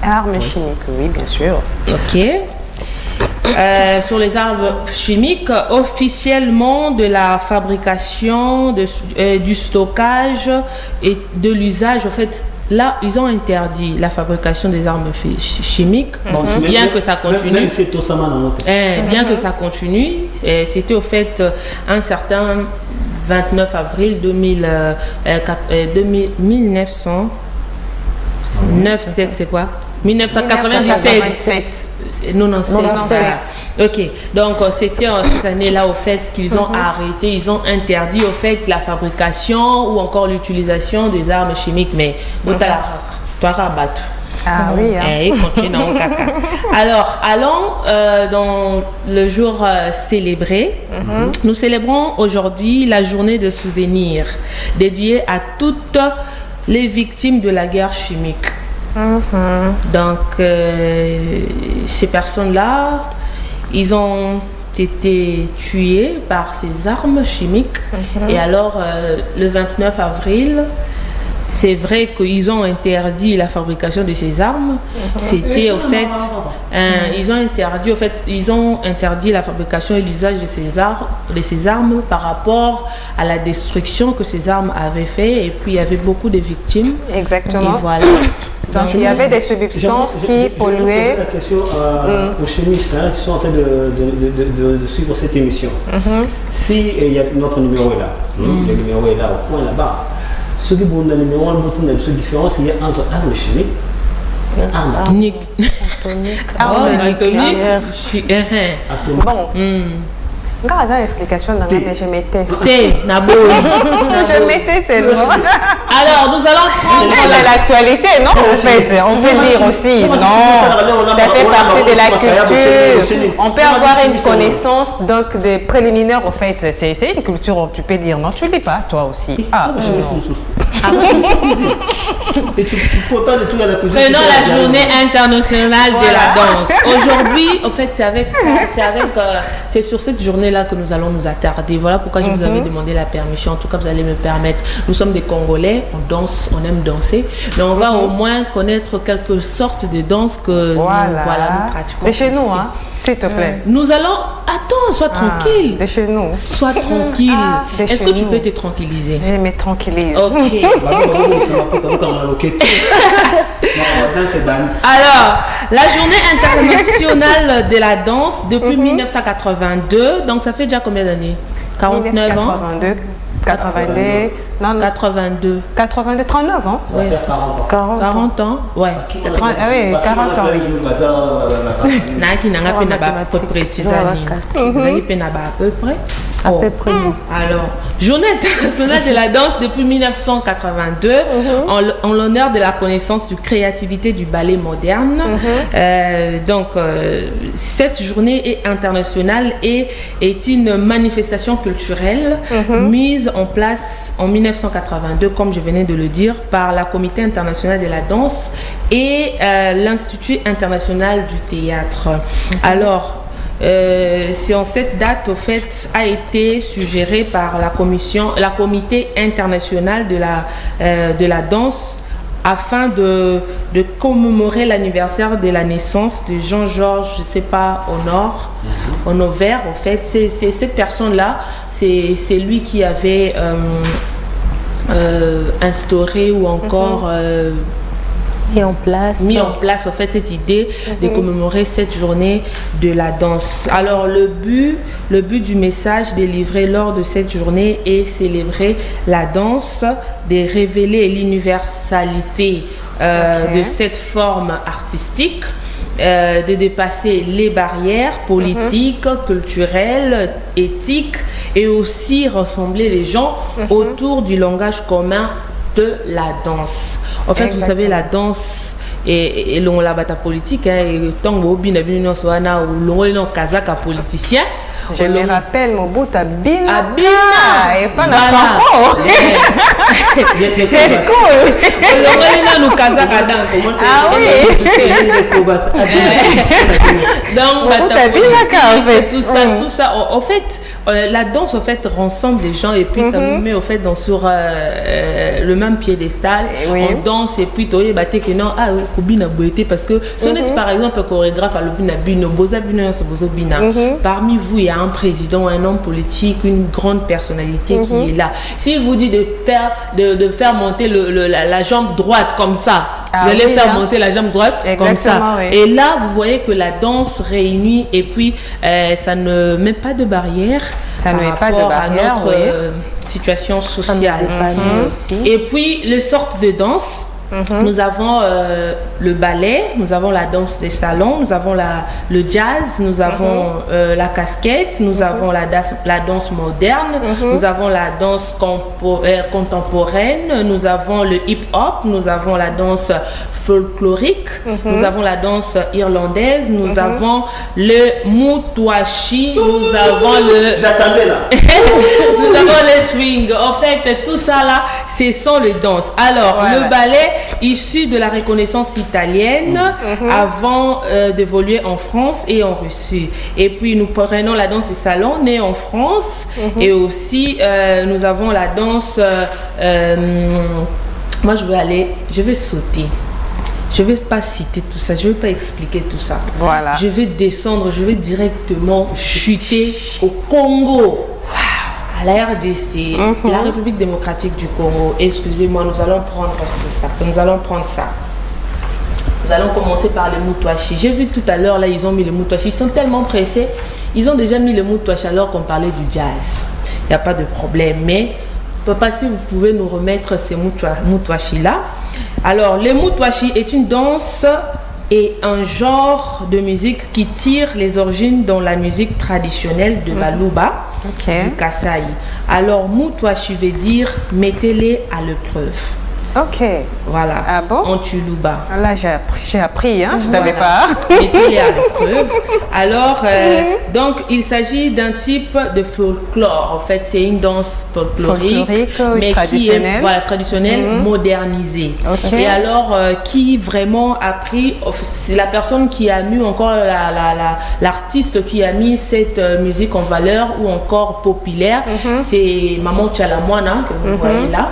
Armes chimiques, oui, bien sûr. Ok. Sur les armes chimiques, officiellement de la fabrication, du stockage et de l'usage, en fait, là, ils ont interdit la fabrication des armes chimiques, bien que ça continue. Bien que ça continue, c'était au fait un certain 29 avril 1997, c'est quoi? 1997. 97. Ok, donc c'était cette année-là au fait qu'ils ont arrêté, ils ont interdit au fait la fabrication ou encore l'utilisation des armes chimiques. Mais toi, rabattu. Ah oui. Et continue dans le caca. Alors, allons dans le jour célébré. Nous célébrons aujourd'hui la journée de souvenirs dédiée à toutes les victimes de la guerre chimique. Donc, ces personnes-là, ils ont été tués par ces armes chimiques. Et alors, le 29 avril, c'est vrai qu'ils ont interdit la fabrication de ces armes. C'était au fait, ils ont interdit la fabrication et l'usage de ces armes par rapport à la destruction que ces armes avaient fait. Et puis il y avait beaucoup de victimes. Exactement. Et voilà. Donc il y avait des substances qui polluaient. Je la question aux chimistes qui sont en train de suivre cette émission. Si notre numéro est là, le numéro est là au point là-bas. Ce qui est bon dans le numéro, la différence il y a entre armes chimiques et armes atomiques. Bon. Regarde l'explication dans mais je mettais. Je mettais ces mots. Alors, nous allons prendre l'actualité, non? En fait, on peut dire aussi, non? Ça fait partie de la culture. On peut avoir une connaissance, donc des préliminaires, en fait. C'est une culture, tu peux dire, non? Tu ne lis pas, toi aussi. Et tu ne peux pas de tout à la cuisine. Prenons la journée internationale de la danse. Aujourd'hui, en fait, c'est sur cette journée-là que nous allons nous attarder. Voilà pourquoi je vous avais demandé la permission. En tout cas, vous allez me permettre. Nous sommes des Congolais, on danse, on aime danser, mais on va au moins connaître quelques sortes de danses que nous pratiquons. De chez nous, hein, s'il te plaît. Nous allons... Attends, sois tranquille. De chez nous. Sois tranquille. Est-ce que tu peux te tranquilliser? Je me tranquillise. Ok. Alors, la journée internationale de la danse depuis 1982, donc ça fait déjà combien d'années? 49 ans. 82. Non, 82. 82, 39 ans. Oui. 40 ans. Ouais. Oui, 40 ans. Naki n'a pas peu près. À peu près. Alors, journée internationale de la danse depuis 1982, en l'honneur de la connaissance de créativité du ballet moderne. Donc, cette journée est internationale et est une manifestation culturelle mise en place en 1982, comme je venais de le dire, par la Comité international de la danse et l'Institut international du théâtre. Alors, c'est en cette date, au fait, a été suggérée par la Comité international de la danse afin de commémorer l'anniversaire de la naissance de Jean-Georges, je ne sais pas, Honoraire, en fait. C'est cette personne-là, c'est lui qui avait instauré ou encore... mis en place en fait cette idée de commémorer cette journée de la danse. Alors le but du message délivré lors de cette journée est célébrer la danse, de révéler l'universalité de cette forme artistique, de dépasser les barrières politiques, culturelles, éthiques et aussi rassembler les gens autour du langage commun de la danse. En fait, vous savez, la danse et l'on la bataille politique, et tant que vous avez une kazaka politicien. Je me rappelle Mobutu Abina et pas Franco. C'est cool. On kazaka danse. Ah oui. Donc, tout ça. En fait, la danse en fait rassemble les gens et puis ça nous met au fait sur le même piédestal. On danse et puis toye batte que non parce que si on est par exemple chorégraphe à l'opina bino boza bina parmi vous il y a un président, un homme politique, une grande personnalité qui est là. S'il vous dit de faire monter la jambe droite comme ça, Vous allez faire monter la jambe droite comme ça. Oui. Et là, vous voyez que la danse réunit et puis ça ne met pas de barrière. Ça ne met pas de barrière, à notre situation sociale. Aussi. Et puis, les sortes de danse. Nous avons le ballet, nous avons la danse des salons, nous avons le jazz, nous avons la casquette, nous avons la danse moderne, nous avons la danse contemporaine, nous avons le hip-hop, nous avons la danse folklorique, nous avons la danse irlandaise, nous avons le mutwashi, nous avons le... J'attendais là. Nous avons le swing. En fait, tout ça là, ce sont les danses. Alors, le ballet, issu de la reconnaissance italienne, avant d'évoluer en France et en Russie. Et puis, nous prenons la danse des salons, née en France. Et aussi, nous avons la danse... moi, je vais sauter. Je ne vais pas citer tout ça, je ne vais pas expliquer tout ça. Voilà. Je vais descendre, je vais directement chuter au Congo. À la RDC, la République démocratique du Congo. Excusez-moi, nous allons prendre ça. Nous allons prendre ça. Nous allons commencer par les mutwashi. J'ai vu tout à l'heure, là, ils ont mis les mutwashi. Ils sont tellement pressés. Ils ont déjà mis les mutwashi alors qu'on parlait du jazz. Il n'y a pas de problème. Mais, papa, si vous pouvez nous remettre ces mutwashi-là. Alors, les mutwashi est une danse et un genre de musique qui tire les origines dans la musique traditionnelle de Baluba, du Kasaï. Alors, mutwashi veut dire mettez-les à l'épreuve. Ok. Voilà. Ah bon? En Tuluba. Là, j'ai appris, hein? Je ne savais pas. Mettez-les à l'épreuve. Alors, donc, il s'agit d'un type de folklore. En fait, c'est une danse folklorique, mais traditionnelle. Qui est traditionnelle, modernisée. Et alors, qui vraiment a pris, c'est la personne qui a mis encore l'artiste qui a mis cette musique en valeur ou encore populaire. C'est Maman Tchalamwana que vous voyez là.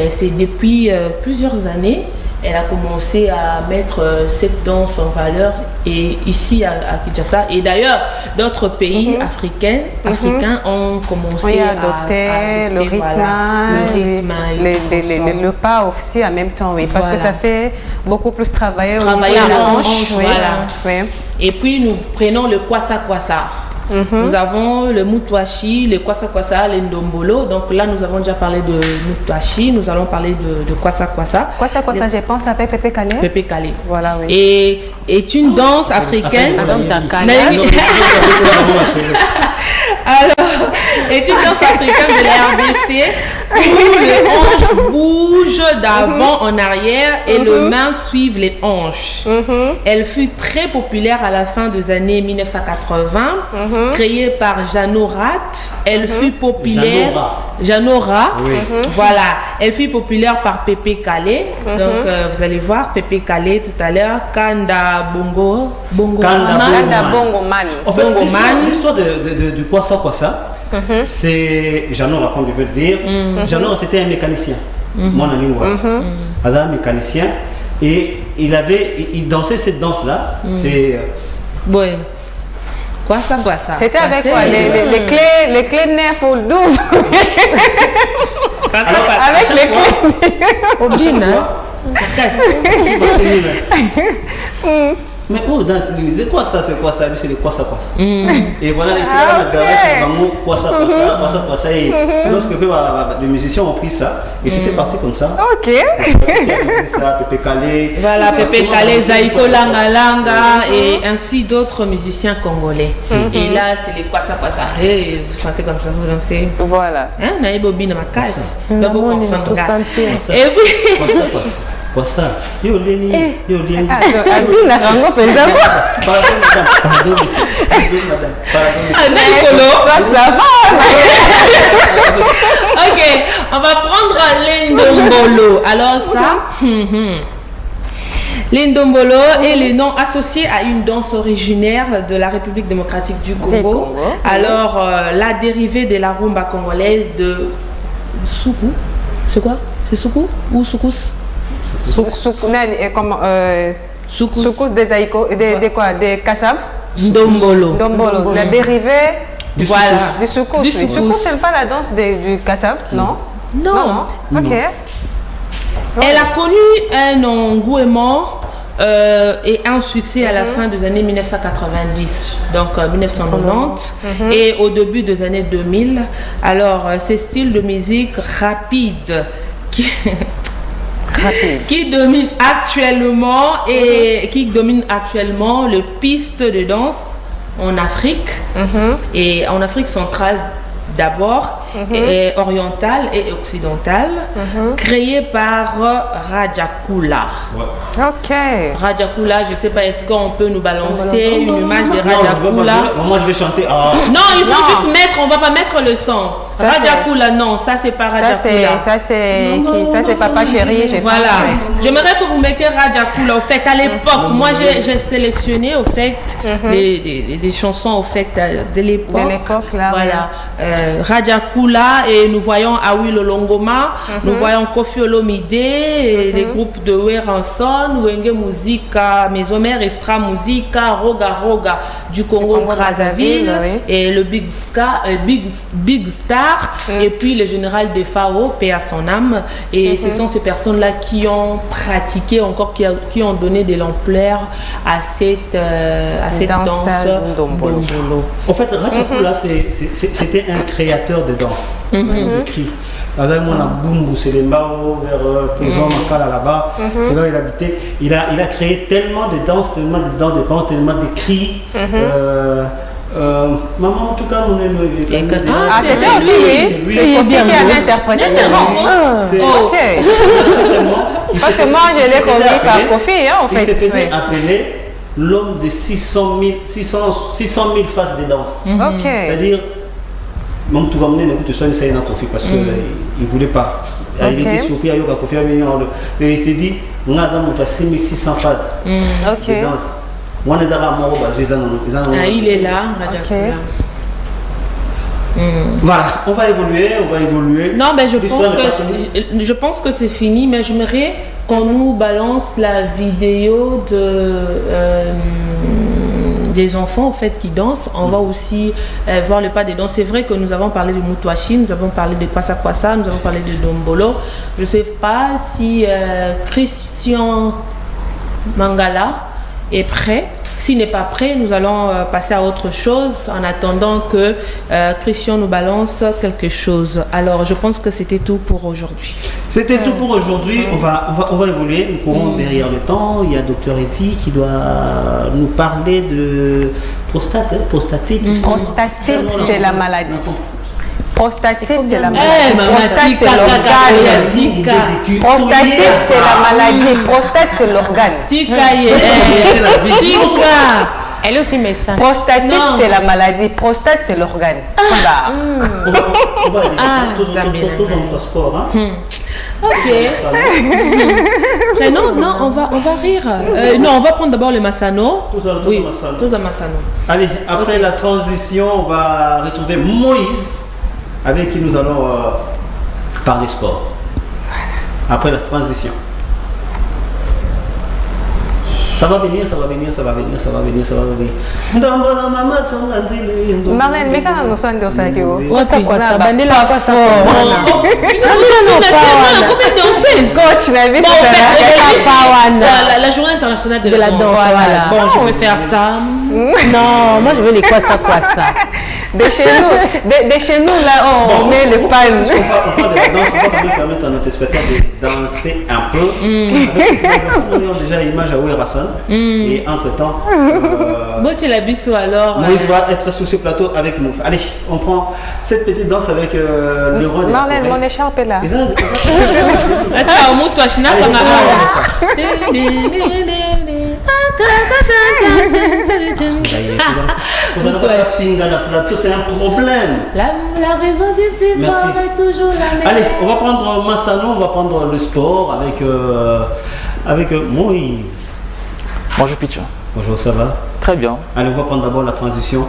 C'est depuis plusieurs années, elle a commencé à mettre cette danse en valeur et ici à Kinshasa. Et d'ailleurs, d'autres pays africains ont commencé à adopter le rythme, le pas aussi en même temps, oui, parce que ça fait beaucoup plus travailler la hanche. Voilà. Oui. Et puis nous prenons le kwasa kwasa. Nous avons le mutwashi, le kwasa kwasa, le ndombolo. Donc là, nous avons déjà parlé de mutwashi. Nous allons parler de kwasa kwasa. Kwasa kwasa, je pense avec Pépé Calé. Pépé Calé. Voilà, oui. Et est une danse africaine. Alors, est une danse africaine de la RDC où les hanches bougent d'avant en arrière et les mains suivent les hanches. Elle fut très populaire à la fin des années 1980, créée par Jeannot Rat. Elle fut populaire. Jeannot Rat. Voilà. Elle fut populaire par Pépé Calé. Donc, vous allez voir Pépé Calé tout à l'heure. Kanda Bongo. Kanda Bongo Man. En fait, l'histoire du Kwasa Kwasa, c'est Jeannot, comme je veux dire. Jeannot, c'était un mécanicien. Mon ami, un mécanicien. Et il dansait cette danse-là. C'est. Ouais. Kwasa Kwasa. C'était avec quoi? Les clés 9 ou 12. Avec les clés. Obine, Mais oh, c'est quoi ça? C'est quoi ça? C'est le Kwasa Kwasa. Et voilà, les Kwasa Kwasa. Et lorsque les musiciens ont pris ça, et c'était parti comme ça. Ok. Ça, Pépé Calé. Voilà, Pépé Calé, Zaïko Langa Langa et ainsi d'autres musiciens congolais. Et là, c'est les Kwasa Kwasa. Et vous sentez comme ça, vous dansez. Voilà. Hein, Naïbobi dans ma case. D'abord, on Et puis. Quoi ça? Yo Leni. Abi na rango penza. Pardon madame. Toi ça va. Ok, on va prendre l'Indombolo. Alors ça, l'Indombolo est le nom associé à une danse originaire de la République démocratique du Congo. Alors, la dérivée de la rumba congolaise de Soukou. C'est quoi? C'est Soukou ou Soukous? Soukous des Aïko, de quoi? Des Kassav? Ndombolo. La dérivée du Soukous. Du Soukous, c'est pas la danse du Kassav, non? Non. Ok. Elle a connu un engouement et un succès à la fin des années 1990, donc 1990 et au début des années 2000. Alors, ces styles de musique rapide qui domine actuellement les pistes de danse en Afrique et en Afrique centrale d'abord et orientale et occidentale, créée par Radjakula. Ok. Radjakula, je ne sais pas, est-ce qu'on peut nous balancer une image de Radjakula? Moi je vais chanter. Non, il faut juste mettre, on va pas mettre le son. Radjakula, non, ça c'est pas Radjakula. Ça c'est Papa Chéri. Voilà. J'aimerais que vous mettiez Radjakula. Au fait, à l'époque, moi j'ai sélectionné au fait des chansons au fait de l'époque. De l'époque là. Voilà. Radjakula et nous voyons Awilo Longoma, nous voyons Kofi Olomide, et les groupes de Weranson, Wenge Musica, Maison Mère, Estra Musica, Roga Roga du Congo Brazzaville et le Big Star et puis le général de Fao, paix à son âme. Et ce sont ces personnes-là qui ont pratiqué encore, qui ont donné de l'ampleur à cette danse Ndombolo. En fait, Radjakula, c'était un créateur de danse, de cris. Là, on a Bumbu, c'est les Mbao, vers Prison, Makala là-bas, c'est là où il habitait. Il a créé tellement de danse, tellement de cris. Maman, en tout cas, on est. C'était aussi lui. C'est Kofi qui avait interprété, c'est bon. Ok. Parce que moi, je l'ai connu par Kofi, en fait. Il s'est fait appeler l'homme de 600 000 faces de danse. Ok. C'est-à-dire, même tout comme nous, ça c'est un Kofi parce qu'il ne voulait pas. Il était surpris à Yoga Kofi. Il s'est dit, on a 6600 phases de danse. Il est là, Radjakula. Voilà, on va évoluer. Non, mais je pense que c'est fini, mais j'aimerais qu'on nous balance la vidéo des enfants en fait qui dansent. On va aussi voir le pas des danses. C'est vrai que nous avons parlé de Mutwashi, nous avons parlé de Kwasa Kwasa, nous avons parlé de Ndombolo. Je ne sais pas si Christian Mangala est prêt. S'il n'est pas prêt, nous allons passer à autre chose en attendant que Christian nous balance quelque chose. Alors, je pense que c'était tout pour aujourd'hui. C'était tout pour aujourd'hui. On va évoluer. Nous courons derrière le temps. Il y a Dr Eti qui doit nous parler de prostatite. Prostatite, c'est la maladie. Prostatite, c'est la maladie. Prostate, c'est l'organe. Prostatite, c'est la maladie. Prostate, c'est l'organe. Elle est aussi médecin. Prostatite, c'est la maladie. Prostate, c'est l'organe. On va aller tous dans notre sport. Ok. Non, on va rire. Non, on va prendre d'abord le Massano. Tous à Massano. Allez, après la transition, on va retrouver Moïse, avec qui nous allons parler sport. Après la transition. Ça va venir. Marlène, mais quand nous sommes dans ça, la journée internationale de la danse. Bon, je vais faire ça. Non, moi je veux les quoi ça. De chez nous, là, on met le palme. On parle de la danse, on va quand même permettre à notre spectateur de danser un peu. Nous avons déjà l'image à Ouerason. Et entre-temps, Moïse va être sur ce plateau avec nous. Allez, on prend cette petite danse avec le roi de la Marlène, mon écharpe est là. C'est un problème. La raison du vivre est toujours la même. Allez, on va prendre Massano, on va prendre le sport avec Moïse. Bonjour Picho. Bonjour, ça va? Très bien. Allez, on va prendre d'abord la transition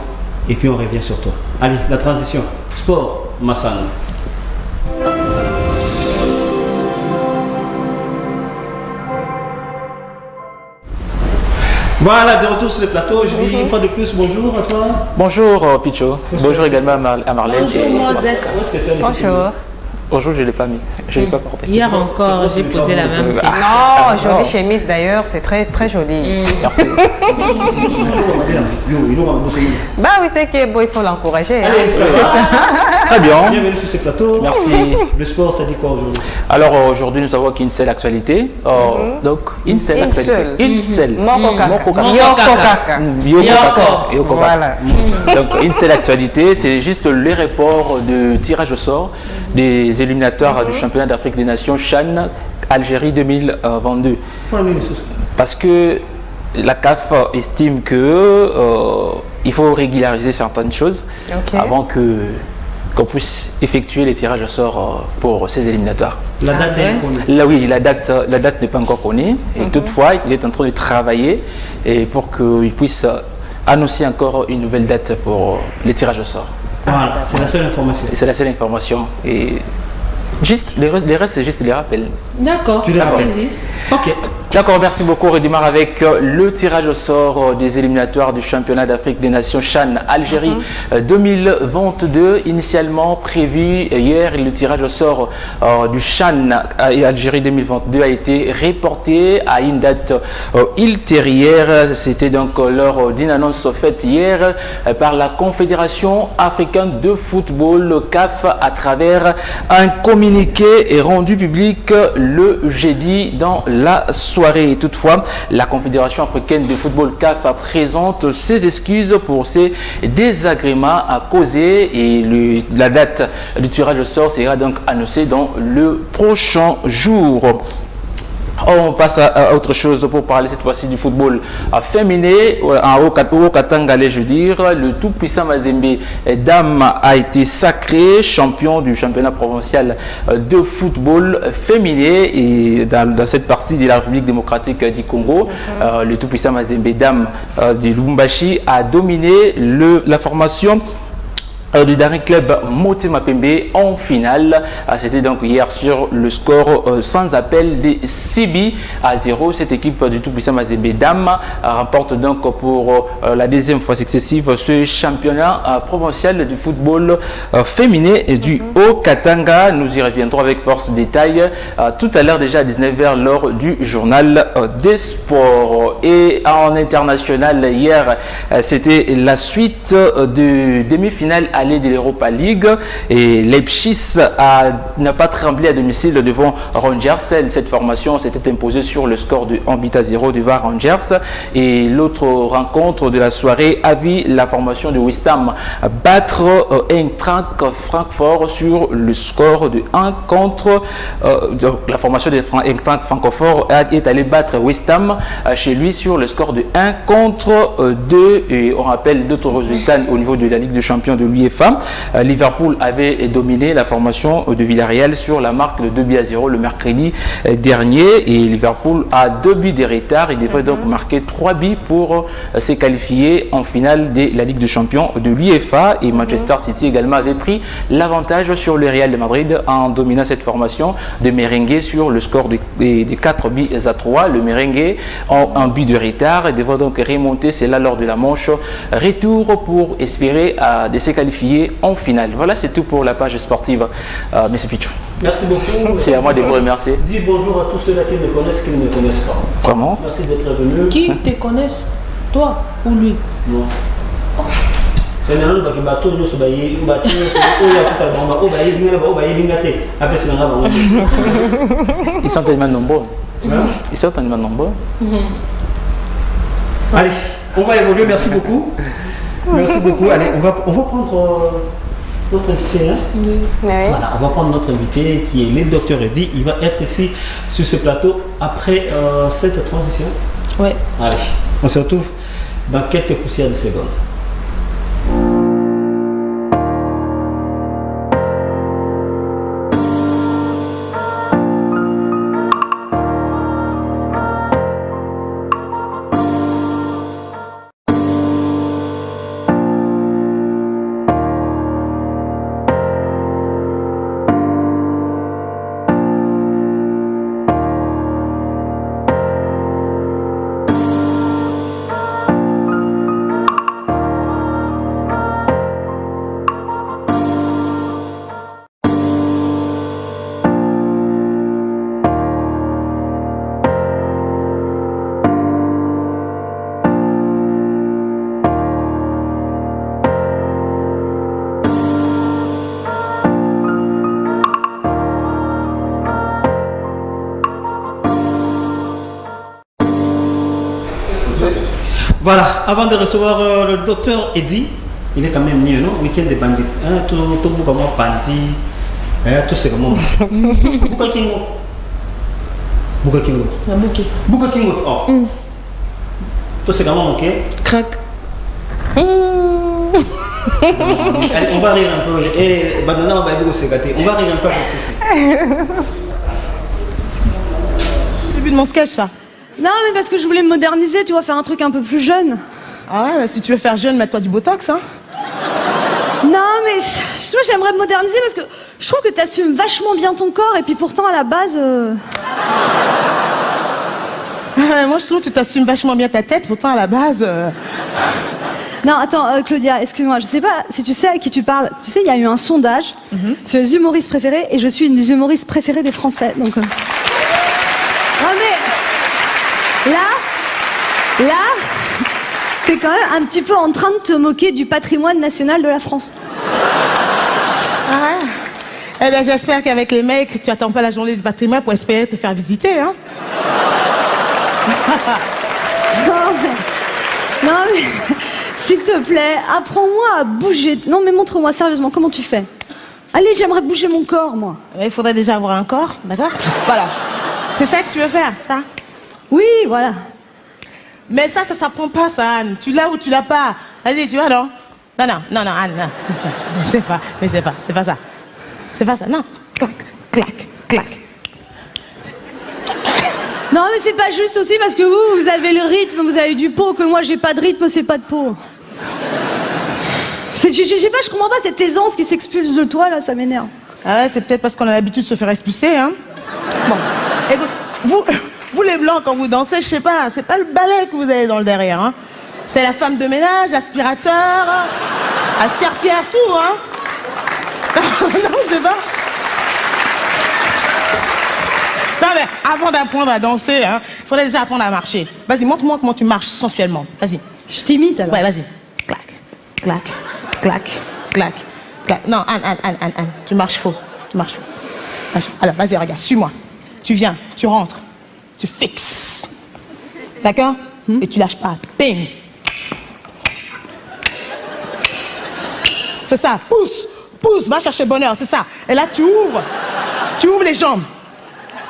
et puis on revient sur toi. Allez, la transition. Sport, Massano. Voilà, de retour sur le plateau. Je dis une fois de plus bonjour à toi. Bonjour Picho. Bonjour également à Marlène. Bonjour Moses. Bonjour. Aujourd'hui, je ne l'ai pas mis. Je ne l'ai pas porté. Hier encore, j'ai posé la même question. Non, jolie chemise d'ailleurs, c'est très très joli. Merci. Bah oui, c'est qui est beau, il faut l'encourager. Hein. Allez, ça va. Très bien. Bienvenue sur ce plateau. Merci. Le sport, ça dit quoi aujourd'hui? Alors aujourd'hui, nous avons qu'une seule actualité. Donc, une seule Une actualité. seule. Une seule. Moko kaka. Moko kaka. Yoko kaka. Yoko kaka. Voilà. Donc, une seule actualité, c'est juste les reports de tirage au sort des éliminatoires du championnat d'Afrique des Nations CHAN Algérie 2022. Parce que la CAF estime que il faut régulariser certaines choses avant qu'on puisse effectuer les tirages au sort pour ces éliminatoires. La date est connue. Là, oui, la date n'est pas encore connue. Et toutefois, il est en train de travailler et pour qu'il puisse annoncer encore une nouvelle date pour les tirages au sort. Voilà, c'est la seule information. Et c'est la seule information. Et juste, les restes, c'est juste les rappels. D'accord. Tu les rappelles. Ok. D'accord, merci beaucoup. On redémarre avec le tirage au sort des éliminatoires du championnat d'Afrique des Nations CHAN Algérie 2022. Initialement prévu hier, le tirage au sort du CHAN Algérie 2022 a été reporté à une date ultérieure. C'était donc lors d'une annonce faite hier par la Confédération africaine de football, le CAF, à travers un communiqué rendu public le jeudi dans la soirée. Toutefois, la Confédération africaine de football CAF présente ses excuses pour ces désagréments à causer et la date du tirage au sort sera donc annoncée dans le prochain jour. On passe à autre chose pour parler cette fois-ci du football féminin. En Haut-Katanga, je veux dire, le tout-puissant Mazembe Dame a été sacré champion du championnat provincial de football féminin. Et dans cette partie de la République démocratique du Congo, le tout-puissant Mazembe Dame du Lubumbashi a dominé la formation du dernier club Motema Pembe en finale. C'était donc hier sur le score sans appel des 6-0. Cette équipe du tout-puissant Mazembe Dame remporte donc pour la deuxième fois successive ce championnat provincial du football féminin du Haut-Katanga. Nous y reviendrons avec force détail tout à l'heure, déjà à 19h, lors du journal des sports. Et en international, hier, c'était la suite de demi-finale aller de l'Europa League et Leipzig n'a pas tremblé à domicile devant Rangers. Cette formation s'était imposée sur le score de 1-0 devant Rangers. Et l'autre rencontre de la soirée a vu la formation de West Ham battre Eintracht Francfort sur le score de 1 contre la formation de Eintracht Francfort est allée battre West Ham chez lui sur le score de 1 contre 2. Et on rappelle d'autres résultats au niveau de la Ligue des Champions de l'UEFA. Liverpool avait dominé la formation de Villarreal sur la marque de 2-0 le mercredi dernier et Liverpool a 2 buts de retard. Il devrait donc marquer 3 buts pour se qualifier en finale de la Ligue des Champions de l'UEFA. Et Manchester City également avait pris l'avantage sur le Real de Madrid en dominant cette formation de merengue sur le score de 4-3. Le merengue en un but de retard et devrait donc remonter, c'est là lors de la manche retour pour espérer de se qualifier en finale. Voilà, c'est tout pour la page sportive. Monsieur Pichou. Merci beaucoup. C'est à moi de vous remercier. Dis bonjour à tous ceux-là qui me connaissent, qui ne me connaissent pas. Vraiment. Merci d'être venu. Qui te connaissent? Toi ou lui? Non. C'est un homme qui bateau nous se bailler, bateau ils sont tellement nombreux. Ils sont tellement nombreux. Allez, on va évoluer. Merci beaucoup. Merci beaucoup. Allez, on va prendre notre invité. Hein? Oui. Voilà, on va prendre notre invité qui est le docteur Eddy. Il va être ici sur ce plateau après cette transition. Oui. Allez, on se retrouve dans quelques poussières de secondes. Voilà, avant de recevoir le docteur Eddy, il est quand même mieux, non? Week-end des bandits. Tout comme Panzi, tout c'est comme Bouka Kingo. Bouka Kingo. Bouka Kingo. Oh. Tout c'est comment, ok? Crac. Allez, on va rire un peu. Et Banana va se gâter. On va rire un peu avec ceci. Début de mon sketch, ça. Non, mais parce que je voulais me moderniser, tu vois, faire un truc un peu plus jeune. Ah ouais, bah, si tu veux faire jeune, mets-toi du botox, hein. Non, mais moi j'aimerais me moderniser parce que je trouve que t'assumes vachement bien ton corps et puis pourtant à la base. Moi, je trouve que tu t'assumes vachement bien ta tête, pourtant à la base. Non, attends, Claudia, excuse-moi, je sais pas si tu sais à qui tu parles. Tu sais, il y a eu un sondage sur les humoristes préférés et je suis une des humoristes préférées des Français, donc. Non mais là, t'es quand même un petit peu en train de te moquer du patrimoine national de la France. Ah ouais. Eh bien, j'espère qu'avec les mecs, tu attends pas la journée du patrimoine pour espérer te faire visiter, hein. Non mais, s'il te plaît, apprends-moi à bouger. Non mais montre-moi sérieusement comment tu fais. Allez, j'aimerais bouger mon corps, moi. Il faudrait déjà avoir un corps, d'accord? Voilà. C'est ça que tu veux faire, ça? Oui, voilà. Mais ça s'apprend pas, ça, Anne. Tu l'as ou tu l'as pas. Vas-y, tu vois, non? Non, Anne, non. C'est pas ça. C'est pas ça, non. Clac. Non, mais c'est pas juste aussi parce que vous avez le rythme, vous avez du pot, que moi j'ai pas de rythme, c'est pas de pot. Je sais pas, je comprends pas cette aisance qui s'expulse de toi, là, ça m'énerve. Ah ouais, c'est peut-être parce qu'on a l'habitude de se faire expulser, hein. Bon, écoute, vous les blancs, quand vous dansez, je sais pas, c'est pas le balai que vous avez dans le derrière, hein. C'est la femme de ménage, aspirateur, à serpillère, tout, hein. Non, je sais pas. Non mais avant d'apprendre à danser, il faudrait déjà apprendre à marcher. Vas-y, montre-moi comment tu marches sensuellement. Vas-y. Je t'imite alors. Ouais, vas-y. Clac. Non, Anne. Tu marches faux. Alors, vas-y, regarde, suis-moi. Tu viens, tu rentres, tu fixes. D'accord? Et tu lâches pas. Bing. C'est ça. Pousse, va chercher le bonheur, c'est ça. Et là, tu ouvres les jambes.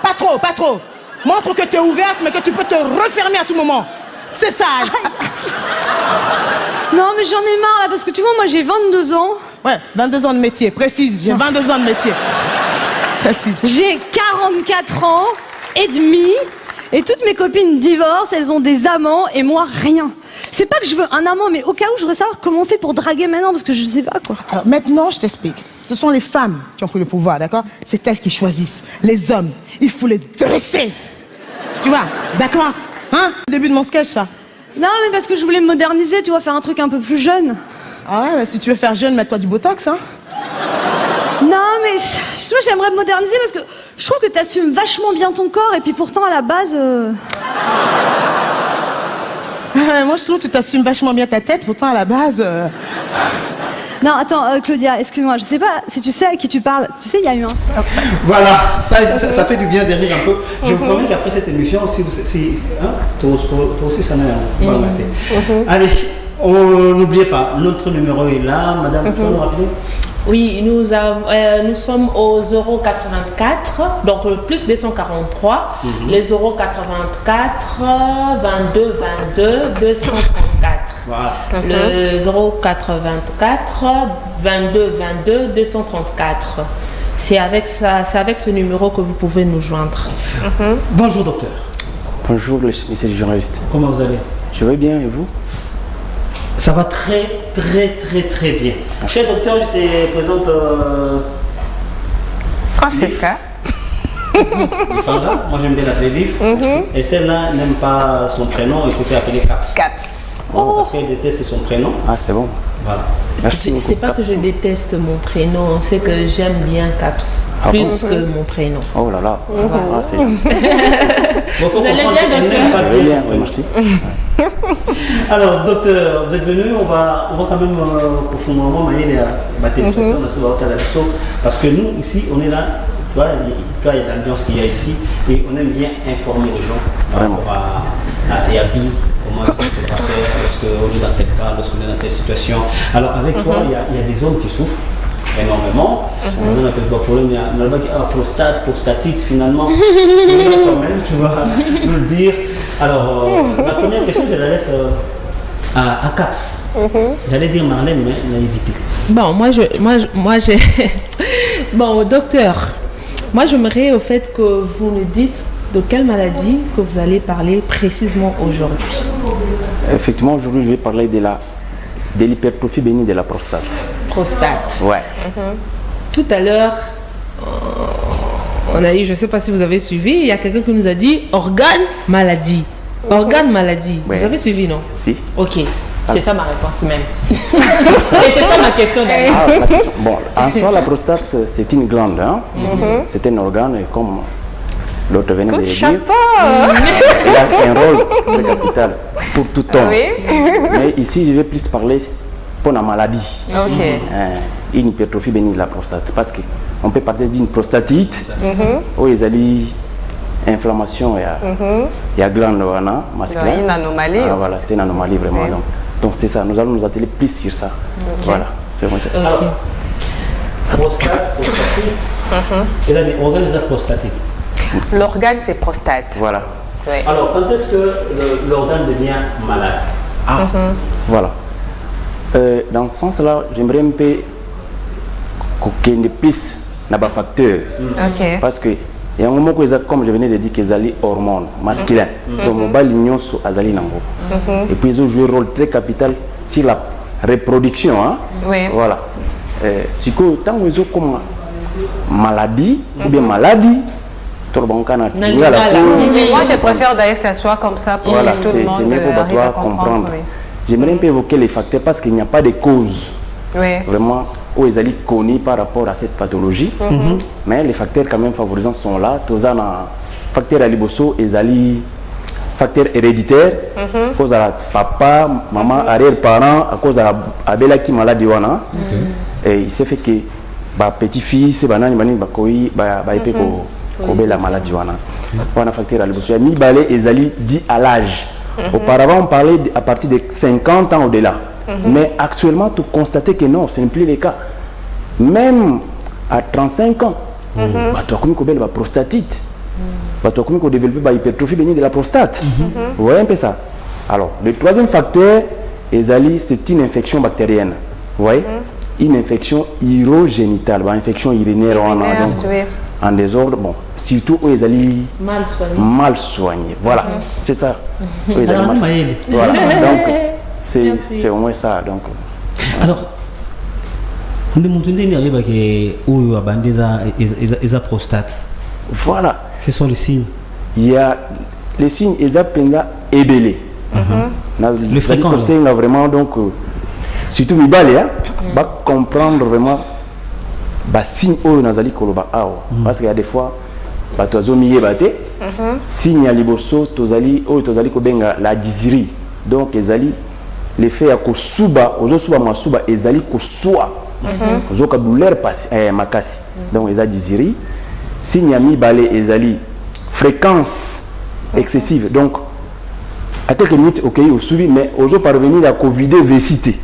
Pas trop. Montre que tu es ouverte, mais que tu peux te refermer à tout moment. C'est ça. Non, mais j'en ai marre là, parce que tu vois, moi j'ai 22 ans. Ouais, 22 ans de métier, précise. J'ai 22 ans de métier. Précise. J'ai 44 ans et demi. Et toutes mes copines divorcent, elles ont des amants et moi rien. C'est pas que je veux un amant, mais au cas où je voudrais savoir comment on fait pour draguer maintenant, parce que je sais pas quoi. Alors maintenant, je t'explique. Ce sont les femmes qui ont pris le pouvoir, d'accord? C'est elles qui choisissent. Les hommes, il faut les dresser. Tu vois, d'accord? Hein? Début de mon sketch, ça. Non, mais parce que je voulais me moderniser, tu vois, faire un truc un peu plus jeune. Ah ouais, bah, si tu veux faire jeune, mets-toi du botox, hein. Non, mais moi j'aimerais me moderniser parce que je trouve que t'assumes vachement bien ton corps et puis pourtant à la base. Moi, je trouve que tu t'assumes vachement bien ta tête, pourtant à la base. Non, attends, Claudia, excuse-moi, je sais pas si tu sais à qui tu parles. Tu sais, il y a eu un. Voilà, ça fait du bien de rire un peu. Je vous promets qu'après cette émission, toi aussi, ça n'a pas raté. Allez, n'oubliez pas, notre numéro est là. Madame, tu vas nous rappeler? Oui, nous sommes au 084, donc plus 243, les 084 22 234. Voilà. Le 084 22 234. C'est avec ce numéro que vous pouvez nous joindre. Bonjour docteur. Bonjour monsieur le journaliste. Comment vous allez? Je vais bien et vous? Ça va très bien. Merci. Cher docteur, je te présente Francesca. Ifanga. Moi j'aime bien l'appeler Lif. Et celle-là n'aime pas son prénom, il s'était appelé Caps. Parce qu'elle déteste son prénom. Ah, c'est bon. Voilà. Merci beaucoup. C'est pas que je déteste mon prénom, c'est que j'aime bien Caps plus que mon prénom. Oh là là. Ah, c'est gentil. Bon, faut Vous allez comprendre bien, qu'elle docteur? n'aime pas Je vais bien bien, son prénom. merci. Alors, docteur, vous êtes venu, on va quand même profondément manier les téléspectateurs de ce hôtel parce que nous, ici, on est là, tu vois, il y a l'ambiance qu'il y a ici et on aime bien informer les gens par Vraiment. rapport et à vie. Comment est-ce qu'il faudra faire lorsqu'on est dans tel cas, lorsqu'on est dans telle situation. Alors avec toi, il y a des hommes qui souffrent énormément. On n'a pas de problème, il y a prostate, prostatite finalement. Quand même, tu vas nous le dire. Alors, la première question, je la laisse à Caps. J'allais dire Marlène, mais naïveté. Bon, moi, j'ai... Bon, docteur, moi, j'aimerais au fait que vous nous dites de quelle maladie que vous allez parler précisément aujourd'hui. Effectivement, aujourd'hui, je vais parler de l'hypertrophie bénigne de la prostate. Prostate. Ouais. Tout à l'heure, on a eu, je ne sais pas si vous avez suivi, il y a quelqu'un qui nous a dit organe maladie. Organe maladie. Ouais. Vous avez suivi, non? Si. Ok. C'est ça ma réponse même. Et c'est ça ma question d'ailleurs. La question. Bon, en soi, la prostate, c'est une glande. Hein? C'est un organe, et comme l'autre venait de le dire, il a un rôle très capital pour tout homme. Mais ici, je vais plus parler pour la maladie. Une hypertrophie bénigne de la prostate. Parce qu'on peut parler d'une prostatite, où il y a inflammation, il y a glande masculine. Une anomalie. Voilà, c'est une anomalie vraiment. Donc c'est ça, nous allons nous atteler plus sur ça. Voilà, c'est comme ça. Alors, prostate, prostatite, et là, les organes, c'est prostatite. L'organe, c'est prostate. Voilà. Oui. Alors, quand est-ce que l'organe devient malade? Voilà. Dans ce sens-là, j'aimerais un peu qu'il y ait plus de facteurs. Parce que il y a un moment où, comme je venais de dire, qu'ils ont des hormones masculines. Donc, mon bal l'union sur Azali Nango. Et puis, ils ont joué un rôle très capital sur la reproduction. Hein? Voilà. Si tant qu'ils ont comme maladie, ou bien maladie, moi, je préfère d'ailleurs que ça soit comme ça pour voilà, tout le monde. C'est mieux pour toi comprendre. J'aimerais un peu évoquer les facteurs parce qu'il n'y a pas de cause vraiment où ils allaient connus par rapport à cette pathologie. Mais les facteurs quand même favorisants sont là. Tous les facteurs à liboso, ils allaient facteurs héréditaires, à cause de papa, maman, arrière-parents, à cause de la belle qui maladie. Et il s'est fait que petit-fils, c'est banani, la maladie. On a facteur à liboso. Mi balé, ils allaient dit à l'âge. Auparavant, on parlait à partir de 50 ans au-delà. Mais actuellement, tu constates que non, ce n'est plus le cas. Même à 35 ans, tu as commis la prostatite. Tu as commis développer l'hypertrophie bénigne de la prostate. Vous voyez un peu ça? Alors, le troisième facteur, c'est une infection bactérienne. Vous voyez? Une infection urogénitale, une infection urinaire en désordre, bon, surtout où ils allaient mal soigner. Voilà, c'est ça. Voilà. Donc, c'est au moins ça. Donc. Alors, on demande une prostate. Voilà. Quels sont les signes? Il y a les signes, ils appellent ébélé. Le fréquent. C'est vraiment, donc, surtout Mibale, va comprendre vraiment. Signe au nazali koloba ao parce qu'il y a des fois bato azomiye bate signe ya liboso tozali ko benga la dysiri donc ezali l'effet ya kosuba ozosuba masuba ezali koswa ozoka douleur makasi donc ezali dysiri signe ya mibale ezali fréquence excessive donc à quelques minutes ok osubi mais ozo parvenir à covider vesité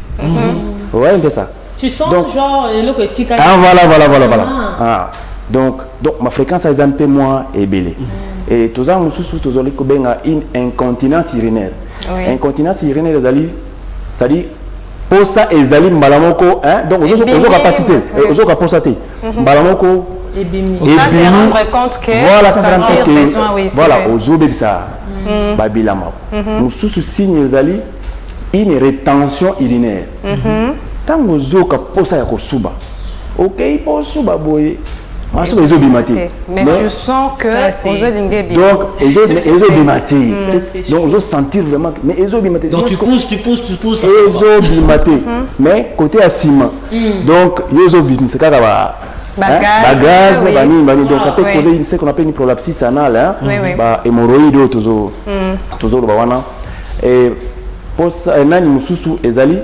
ouais un peu ça. Tu sens donc, genre le petit cas. Voilà. Donc ma fréquence est un peu moins ébélée. Et tout ça, nous avons une incontinence urinaire. Incontinence urinaire, c'est-à-dire pour ça, ils allaient malamoko, donc aux autres capacités, aux autres capacités, malamoko. Ébémi. Ça, c'est rendre compte que. Voilà, ça rend compte que. Voilà, aux autres ça, babilama. Nous signe ils allaient une rétention urinaire. Tant que vous posa ya kosuba, ok, pour suba boye, mais tu sens que donc ils ont bimaté, donc ils ont senti vraiment, mais ils ont bimaté. Donc tu pousses. Ils ont bimaté, mais côté asima, donc ils ont bimaté, c'est quand bagaz, donc ça peut causer ce qu'on appelle une prolapsis anale, hémorroïde, toujours bawana, et pour ça, nani mususu ezali.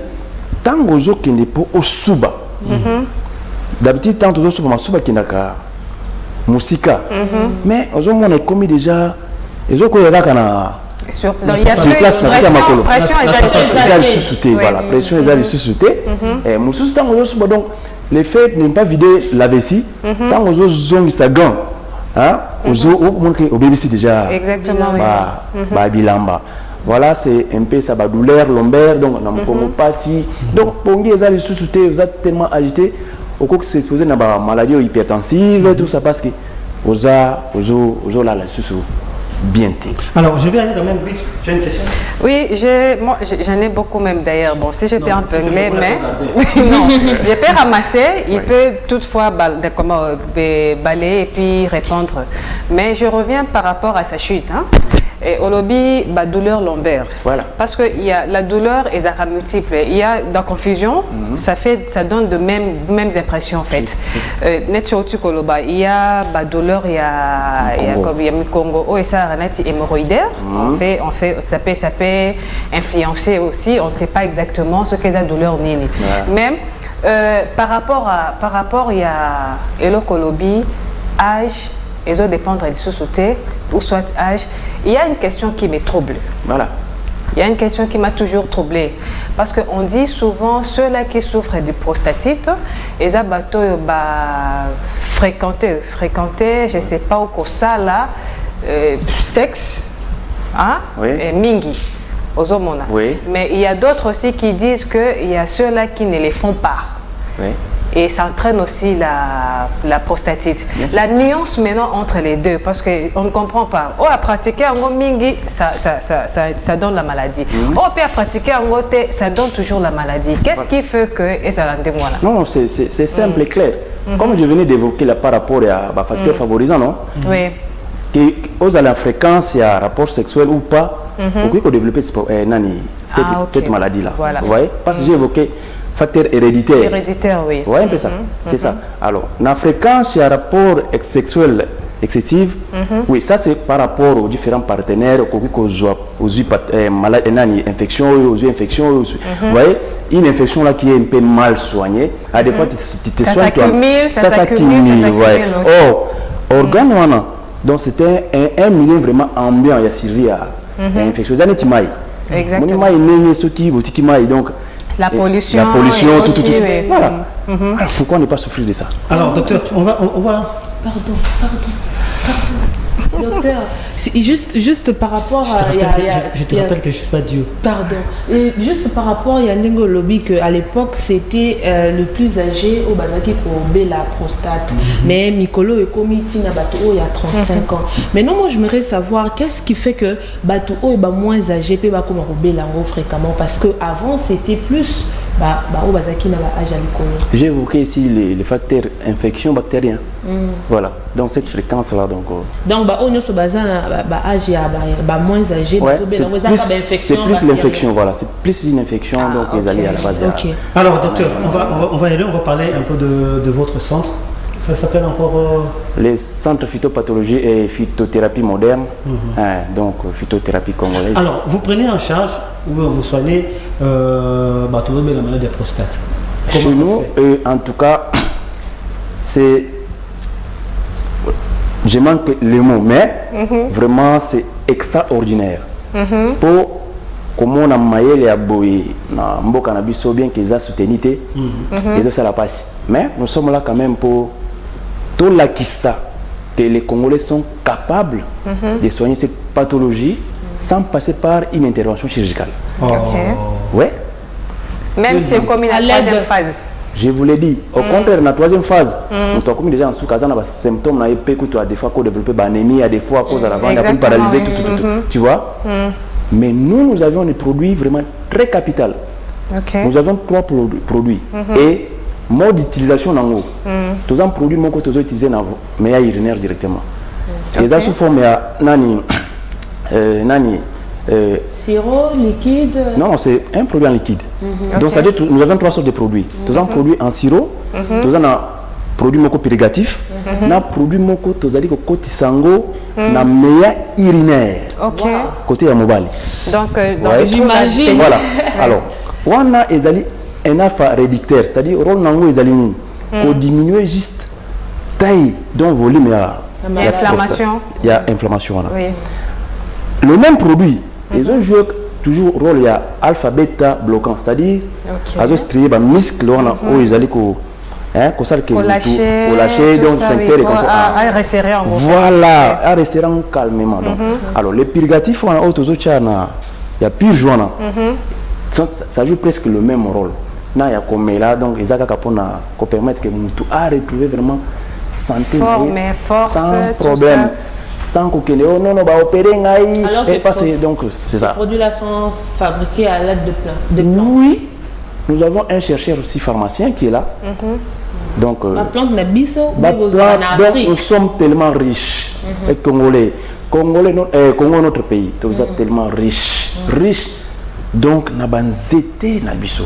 Tant que vous avez au suba, d'habitude, tant que vous avez suba qui n'a qu'à musika, mais vous avez commis déjà, vous avez Sur place, pression ezali sous-souté, voilà, pression ezali sous-souté. Et mosusu tant ozo donc le fait de ne pas vider la vessie, tant ozo zongi sa gant, hein, ozo au BBC déjà. Exactement. Bah bilamba. Voilà, c'est un peu ça, douleur lombaire, donc on ne pas si. Donc pour nous ezali sous-souté, vous êtes tellement agité, au coup que c'est exposé à une maladie hypertensive, tout ça parce que ozo là sous bien. Alors, je vais aller quand même vite. Tu as une question? Oui, j'en ai beaucoup même d'ailleurs. Bon, si je perds un peu anglais, mais non, je peux ramasser. Il peut toutefois balayer et puis répondre. Mais je reviens par rapport à sa chute. Hein. Et au lobby, douleur lombaire. Voilà. Parce que il y a la douleur et ça multiple. Il y a de la confusion, ça donne de mêmes impressions en fait. Il y a douleur, il y a Congo et ça hémorroïdaire. Ça peut influencer aussi. On ne sait pas exactement ce qu'est la douleur nini. Même par rapport il y a le colobi, âge. Les autres dépendent de sous-sauter ou soit âge. Il y a une question qui me trouble. Voilà. Il y a une question qui m'a toujours troublée. Parce qu'on dit souvent, ceux-là qui souffrent de prostatite, ils ont fréquenté, je ne sais pas où ça là, sexe, hein, et mingi, aux hommes. Oui. Mais il y a d'autres aussi qui disent qu'il y a ceux-là qui ne les font pas. Oui. Et ça entraîne aussi la prostatite. La nuance maintenant entre les deux, parce qu'on ne comprend pas. À pratiquer un mingi, ça donne la maladie. À pratiquer un ça donne toujours la maladie. Qu'est-ce qui fait que ça rend moi là? Non, c'est simple et clair. Comme je venais d'évoquer là par rapport à facteur favorisant, non? Oui. Aux à la fréquence, il y a un rapport sexuel ou pas, au qu'on développe cette maladie-là. Voilà. Vous voyez? Parce que j'ai évoqué facteur héréditaire. Héréditaire, oui. Oui, un peu ça. C'est ça. Alors, la fréquence, il y a un rapport sexuel excessif. Oui, ça c'est par rapport aux différents partenaires, aux infections. Vous voyez, une infection là qui est un peu mal soignée. À des fois, tu te soignes toi. Ça s'accumule. Oh, organe, donc c'était un milieu vraiment ambiant. Il y a servi à l'infection. Exactement. Donc, la pollution, tout. Voilà. Alors, pourquoi ne pas souffrir de ça? Alors, docteur, on va... Pardon. Docteur, juste par rapport à... Je te rappelle que je ne suis pas Dieu. Pardon. Et juste par rapport à Yandengo Lobby, qu'à l'époque, c'était le plus âgé au Bazaki pour la prostate. Mais Mikolo et Komiti Nabato, il y a 35 ans. Maintenant, moi, je voudrais savoir qu'est-ce qui fait que Bato est moins âgé, puis comme fréquemment. Parce qu'avant, c'était plus... J'ai évoqué ici les facteurs infection bactériens. Voilà, donc cette fréquence-là. Donc moins âgé, c'est plus l'infection, voilà, c'est plus une infection, donc ils allaient à la base. Alors docteur, on va y aller, on va parler un peu de votre centre. Ça s'appelle encore les centres phytopathologie et phytothérapie moderne, donc phytothérapie congolaise. Alors, vous prenez en charge ou vous soignez la maladie de la prostate? Chez nous, en tout cas, c'est... Je manque les mots, mais vraiment c'est extraordinaire. Pour comment on a maillé les aboyés, on a bien qu'ils ont soutenu, ils ont ça la passe. Mais nous sommes là quand même pour tout la kissa que les Congolais sont capables de soigner cette pathologie sans passer par une intervention chirurgicale. Ouais. Même si c'est comme une troisième phase. Je vous l'ai dit. Au contraire, dans la troisième phase, nous avons déjà en sous-cas des symptômes, des fois qu'on développe une anémie, des fois à cause de la vente, une paralysée, tout. Tu vois? Mais nous avions des produits vraiment très capitaux. Nous avons 3 produits. Et mode d'utilisation dans l'eau. Tous les produits que nous utilisons dans mais il y a urinaire directement. Les a sous forme sirop, liquide. Non, c'est un produit en liquide. Donc ça veut dire nous avons 3 sortes de produits. Tous un produit en sirop, tous un produit moko purgatif, na produit moko tozali ko koti sango na meilleur urinaire. Côté ya mobile. Donc j'imagine. Voilà. Alors, on a ezali un alpha réducteur, c'est-à-dire rôle nango ezali ni ko diminuer juste taille donc volume il y a inflammation. Il y a inflammation là. Oui. Le même produit Ils ont joué toujours rôle, il y a alpha, bêta, bloquant, c'est-à-dire, ils ont strié les muscles, où ils allaient lâcher, donc sphincter et comme ça. À resserrer en gros. Voilà, à resserrer calmement. Alors, les purgatifs, il y a pire joie. Ça joue presque le même rôle. Il y a comme là, donc, ils ont permettre que nous à retrouver vraiment santé, sans problème. Sans que non, va opérer. Alors, donc, c'est ça. Ces produits-là sont fabriqués à l'aide de plantes. Oui, nous avons un chercheur aussi pharmacien qui est là. Donc, la plante n'a biso, donc nous sommes tellement riches. Les Congolais, Congo notre pays, nous sommes tellement riches. Donc, nous avons zété na biso.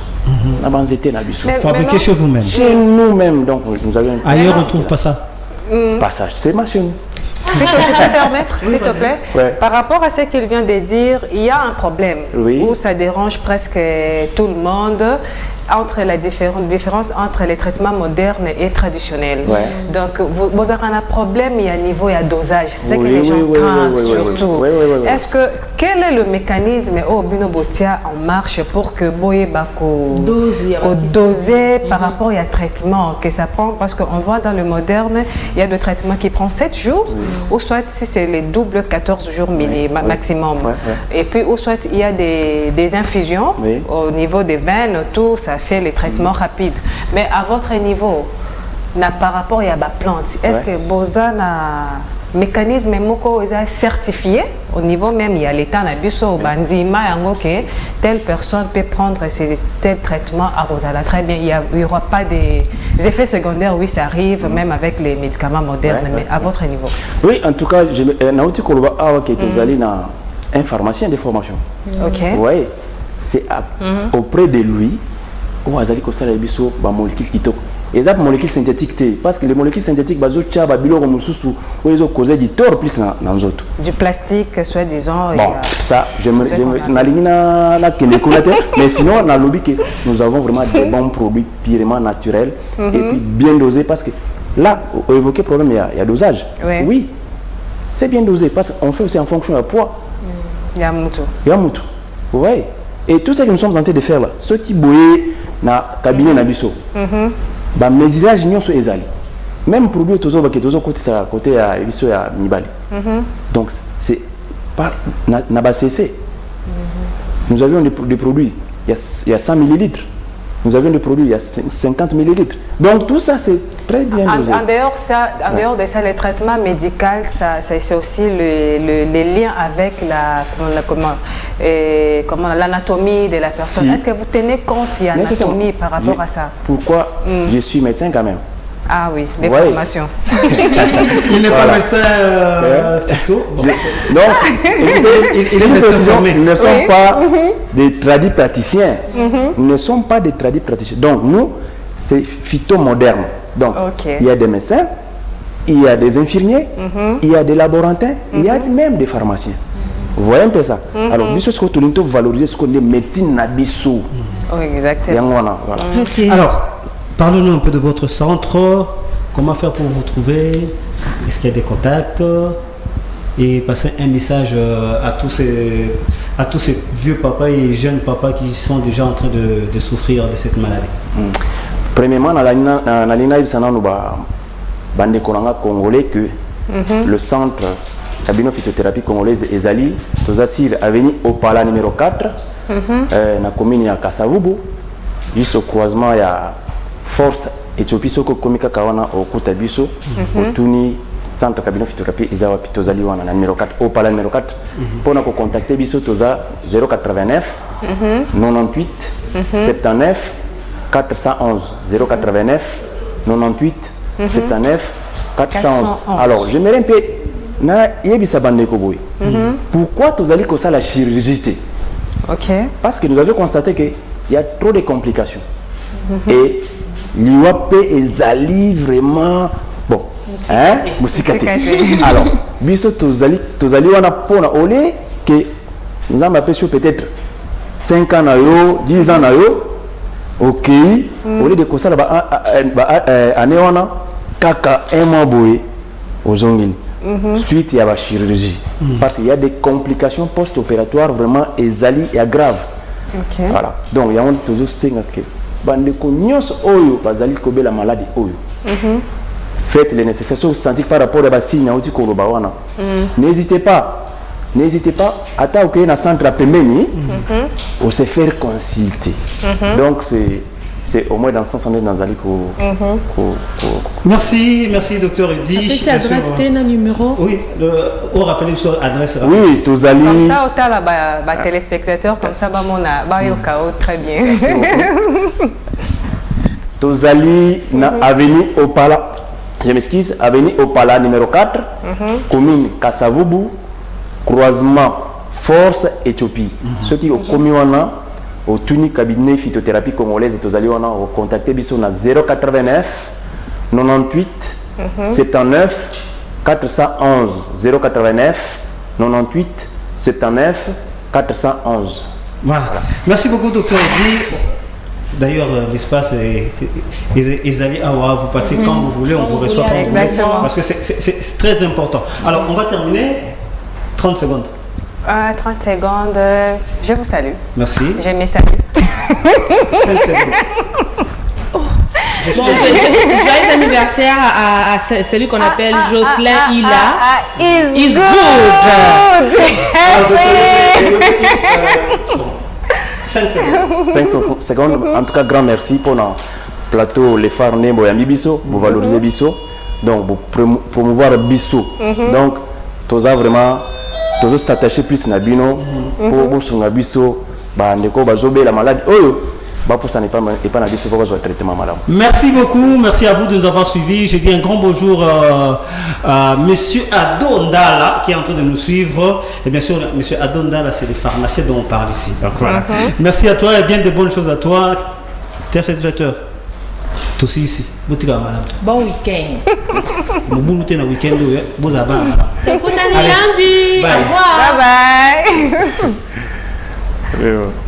Fabriqué chez vous-même. Chez nous-mêmes, donc nous avons. Ailleurs, on ne trouve pas ça. Pas ça, c'est ma chez nous. Je peux te permettre, s'il te plaît, par rapport à ce qu'il vient de dire, il y a un problème où ça dérange presque tout le monde entre la différence entre les traitements modernes et traditionnels. Donc, vous avez un problème, il y a un niveau, il y a dosage. C'est ce que les gens craignent surtout. Est-ce que, quel est le mécanisme au Binobotia en marche pour que Boye doser par rapport à traitement que ça prend? Parce qu'on voit dans le moderne, il y a des traitements qui prennent 7 jours, ou soit si c'est les doubles 14 jours maximum. Et puis, ou soit il y a des infusions au niveau des veines, tout ça fait les traitements rapides. Mais à votre niveau, par rapport à la plante, est-ce que Boza na mécanisme moko est certifié au niveau même, il y a l'état nabiso bandima que telle personne peut prendre tel traitement à Rosala très bien, il n'y aura pas des effets secondaires, oui ça arrive même avec les médicaments modernes, mais à votre niveau? Oui, en tout cas, Naouti Koloba Awa qui est allé dans un pharmacien de formation. Oui, c'est auprès de lui où Azali Kosala Biso ba molécule kitoko. Et ça molécule synthétique parce que les molécules synthétiques bazo tcha ba bilo comme sous où ils ont causé du tort plus dans les autres. Du plastique soi-disant. Bon, ça j'aimerais mais sinon on a lobby que nous avons vraiment des bons produits purement naturels et puis bien dosés parce que là on évoquait problème il y a dosage. Oui. C'est bien dosé parce qu'on fait aussi en fonction du poids. Il y a moutou. Oui. Et tout ce que nous sommes en train de faire là, ceux qui boyaient na cabinet na biso. Ba mesurage nyonso ezali. Même produit tozo côté à biso ya mibali. Donc c'est pas na ba cessé. Nous avions des produits, il y a 100 millilitres. Nous avions des produits, il y a 50 millilitres. Donc tout ça, c'est très bien dosé. En dehors de ça, le traitement médical, c'est aussi les liens avec l'anatomie de la personne. Est-ce que vous tenez compte de l'anatomie par rapport à ça? Pourquoi je suis médecin quand même? Ah oui, les formations. Il n'est pas médecin phyto. Non, il est médecin. Nous ne sommes pas des tradis praticiens. Nous ne sommes pas des tradis praticiens. Donc nous, c'est phyto moderne. Donc il y a des médecins, il y a des infirmiers, il y a des laborantins, il y a même des pharmaciens. Vous voyez un peu ça? Alors, nous sommes tous valoriser ce qu'on est médecine nabiso. Exactement. Alors, parlez-nous un peu de votre centre, comment faire pour vous trouver, est-ce qu'il y a des contacts et passer un message à tous ces vieux papas et jeunes papas qui sont déjà en train de souffrir de cette maladie. Premièrement, dans l'INA, il y a des Congolais que le centre cabinet phytothérapie congolaise Ezali, Tozasir Avenue Opala numéro 4, dans la commune de Kassavubu, juste au croisement, il y a Force Éthiopie Soko Komika Kawana au Koutabiso, au Tuni, centre cabinet phytothérapie Izawa Pitozali Wana, numéro 4, Opala numéro 4. Pour nous contacter, Biso Toza 089 98 79 411 089 98 79 411. Alors, j'aimerais un peu pourquoi tu allez comme ça la chirurgie? Parce que nous avons constaté qu'il y a trop de complications. Et l'IOP est allé vraiment bon. Moussikaté. Alors, biso tu allez on a pour olé que nous avons appelé peut-être 5 ans, 10 ans, ok, au lieu de comme ça, année on a kaka un mois boé aux ongles. suite à la chirurgie. Parce qu'il y a des complications post-opératoires vraiment ezali et graves. Voilà. Donc, il y a toujours que bandeko nyos oyo bazali kobe la maladie oyo. Faites les nécessaires. Si vous sentez par rapport à la signe, n'hésitez pas. N'hésitez pas, à au na centre à Pemeni, ou se faire consulter. Donc, c'est au moins dans ce sens dans Ali Merci, merci docteur Udi. C'est adresse un numéro. Oui, on rappelle sur adresse. Oui, tous Ali. Comme ça, autant la téléspectateur, comme ça, on a au chaos très bien. Tous Ali na avenue Opala. Je m'excuse, avenue Opala numéro 4, commune Kassavubu, croisement Force Éthiopie. Ceux qui ont commis au Tuni cabinet phytothérapie congolaise et aux alliés, on a contacté Bissot na 089 98 79 411 089 98 79 411. Voilà. Merci beaucoup docteur Edi. D'ailleurs, l'espace est allé à vous passez quand vous voulez, on vous reçoit quand vous voulez. Parce que c'est très important. Alors, on va terminer. 30 secondes. 30 secondes. Je vous salue. Merci. Je me salue. 5 secondes. Bon, joyeux anniversaire à celui qu'on appelle Jocelyn Ila. Is good. 5 secondes. En tout cas, grand merci pour le plateau Les Phares Nembo et Bisso. Vous valorisez Bisso. Donc, vous promouvoir Bisso. Donc, tous vraiment. Tous s'attacher plus à Bino pour que Bisso, la maladie. Merci beaucoup, merci à vous de nous avoir suivis. Je dis un grand bonjour à monsieur Adondala qui est en train de nous suivre. Et bien sûr, monsieur Adondala, c'est les pharmaciens dont on parle ici. Donc, voilà. Merci à toi et bien de bonnes choses à toi. Téléspectateur, toi aussi ici. Bon week-end. Bon week-end. Écoute, lundi. Au revoir. Bye bye.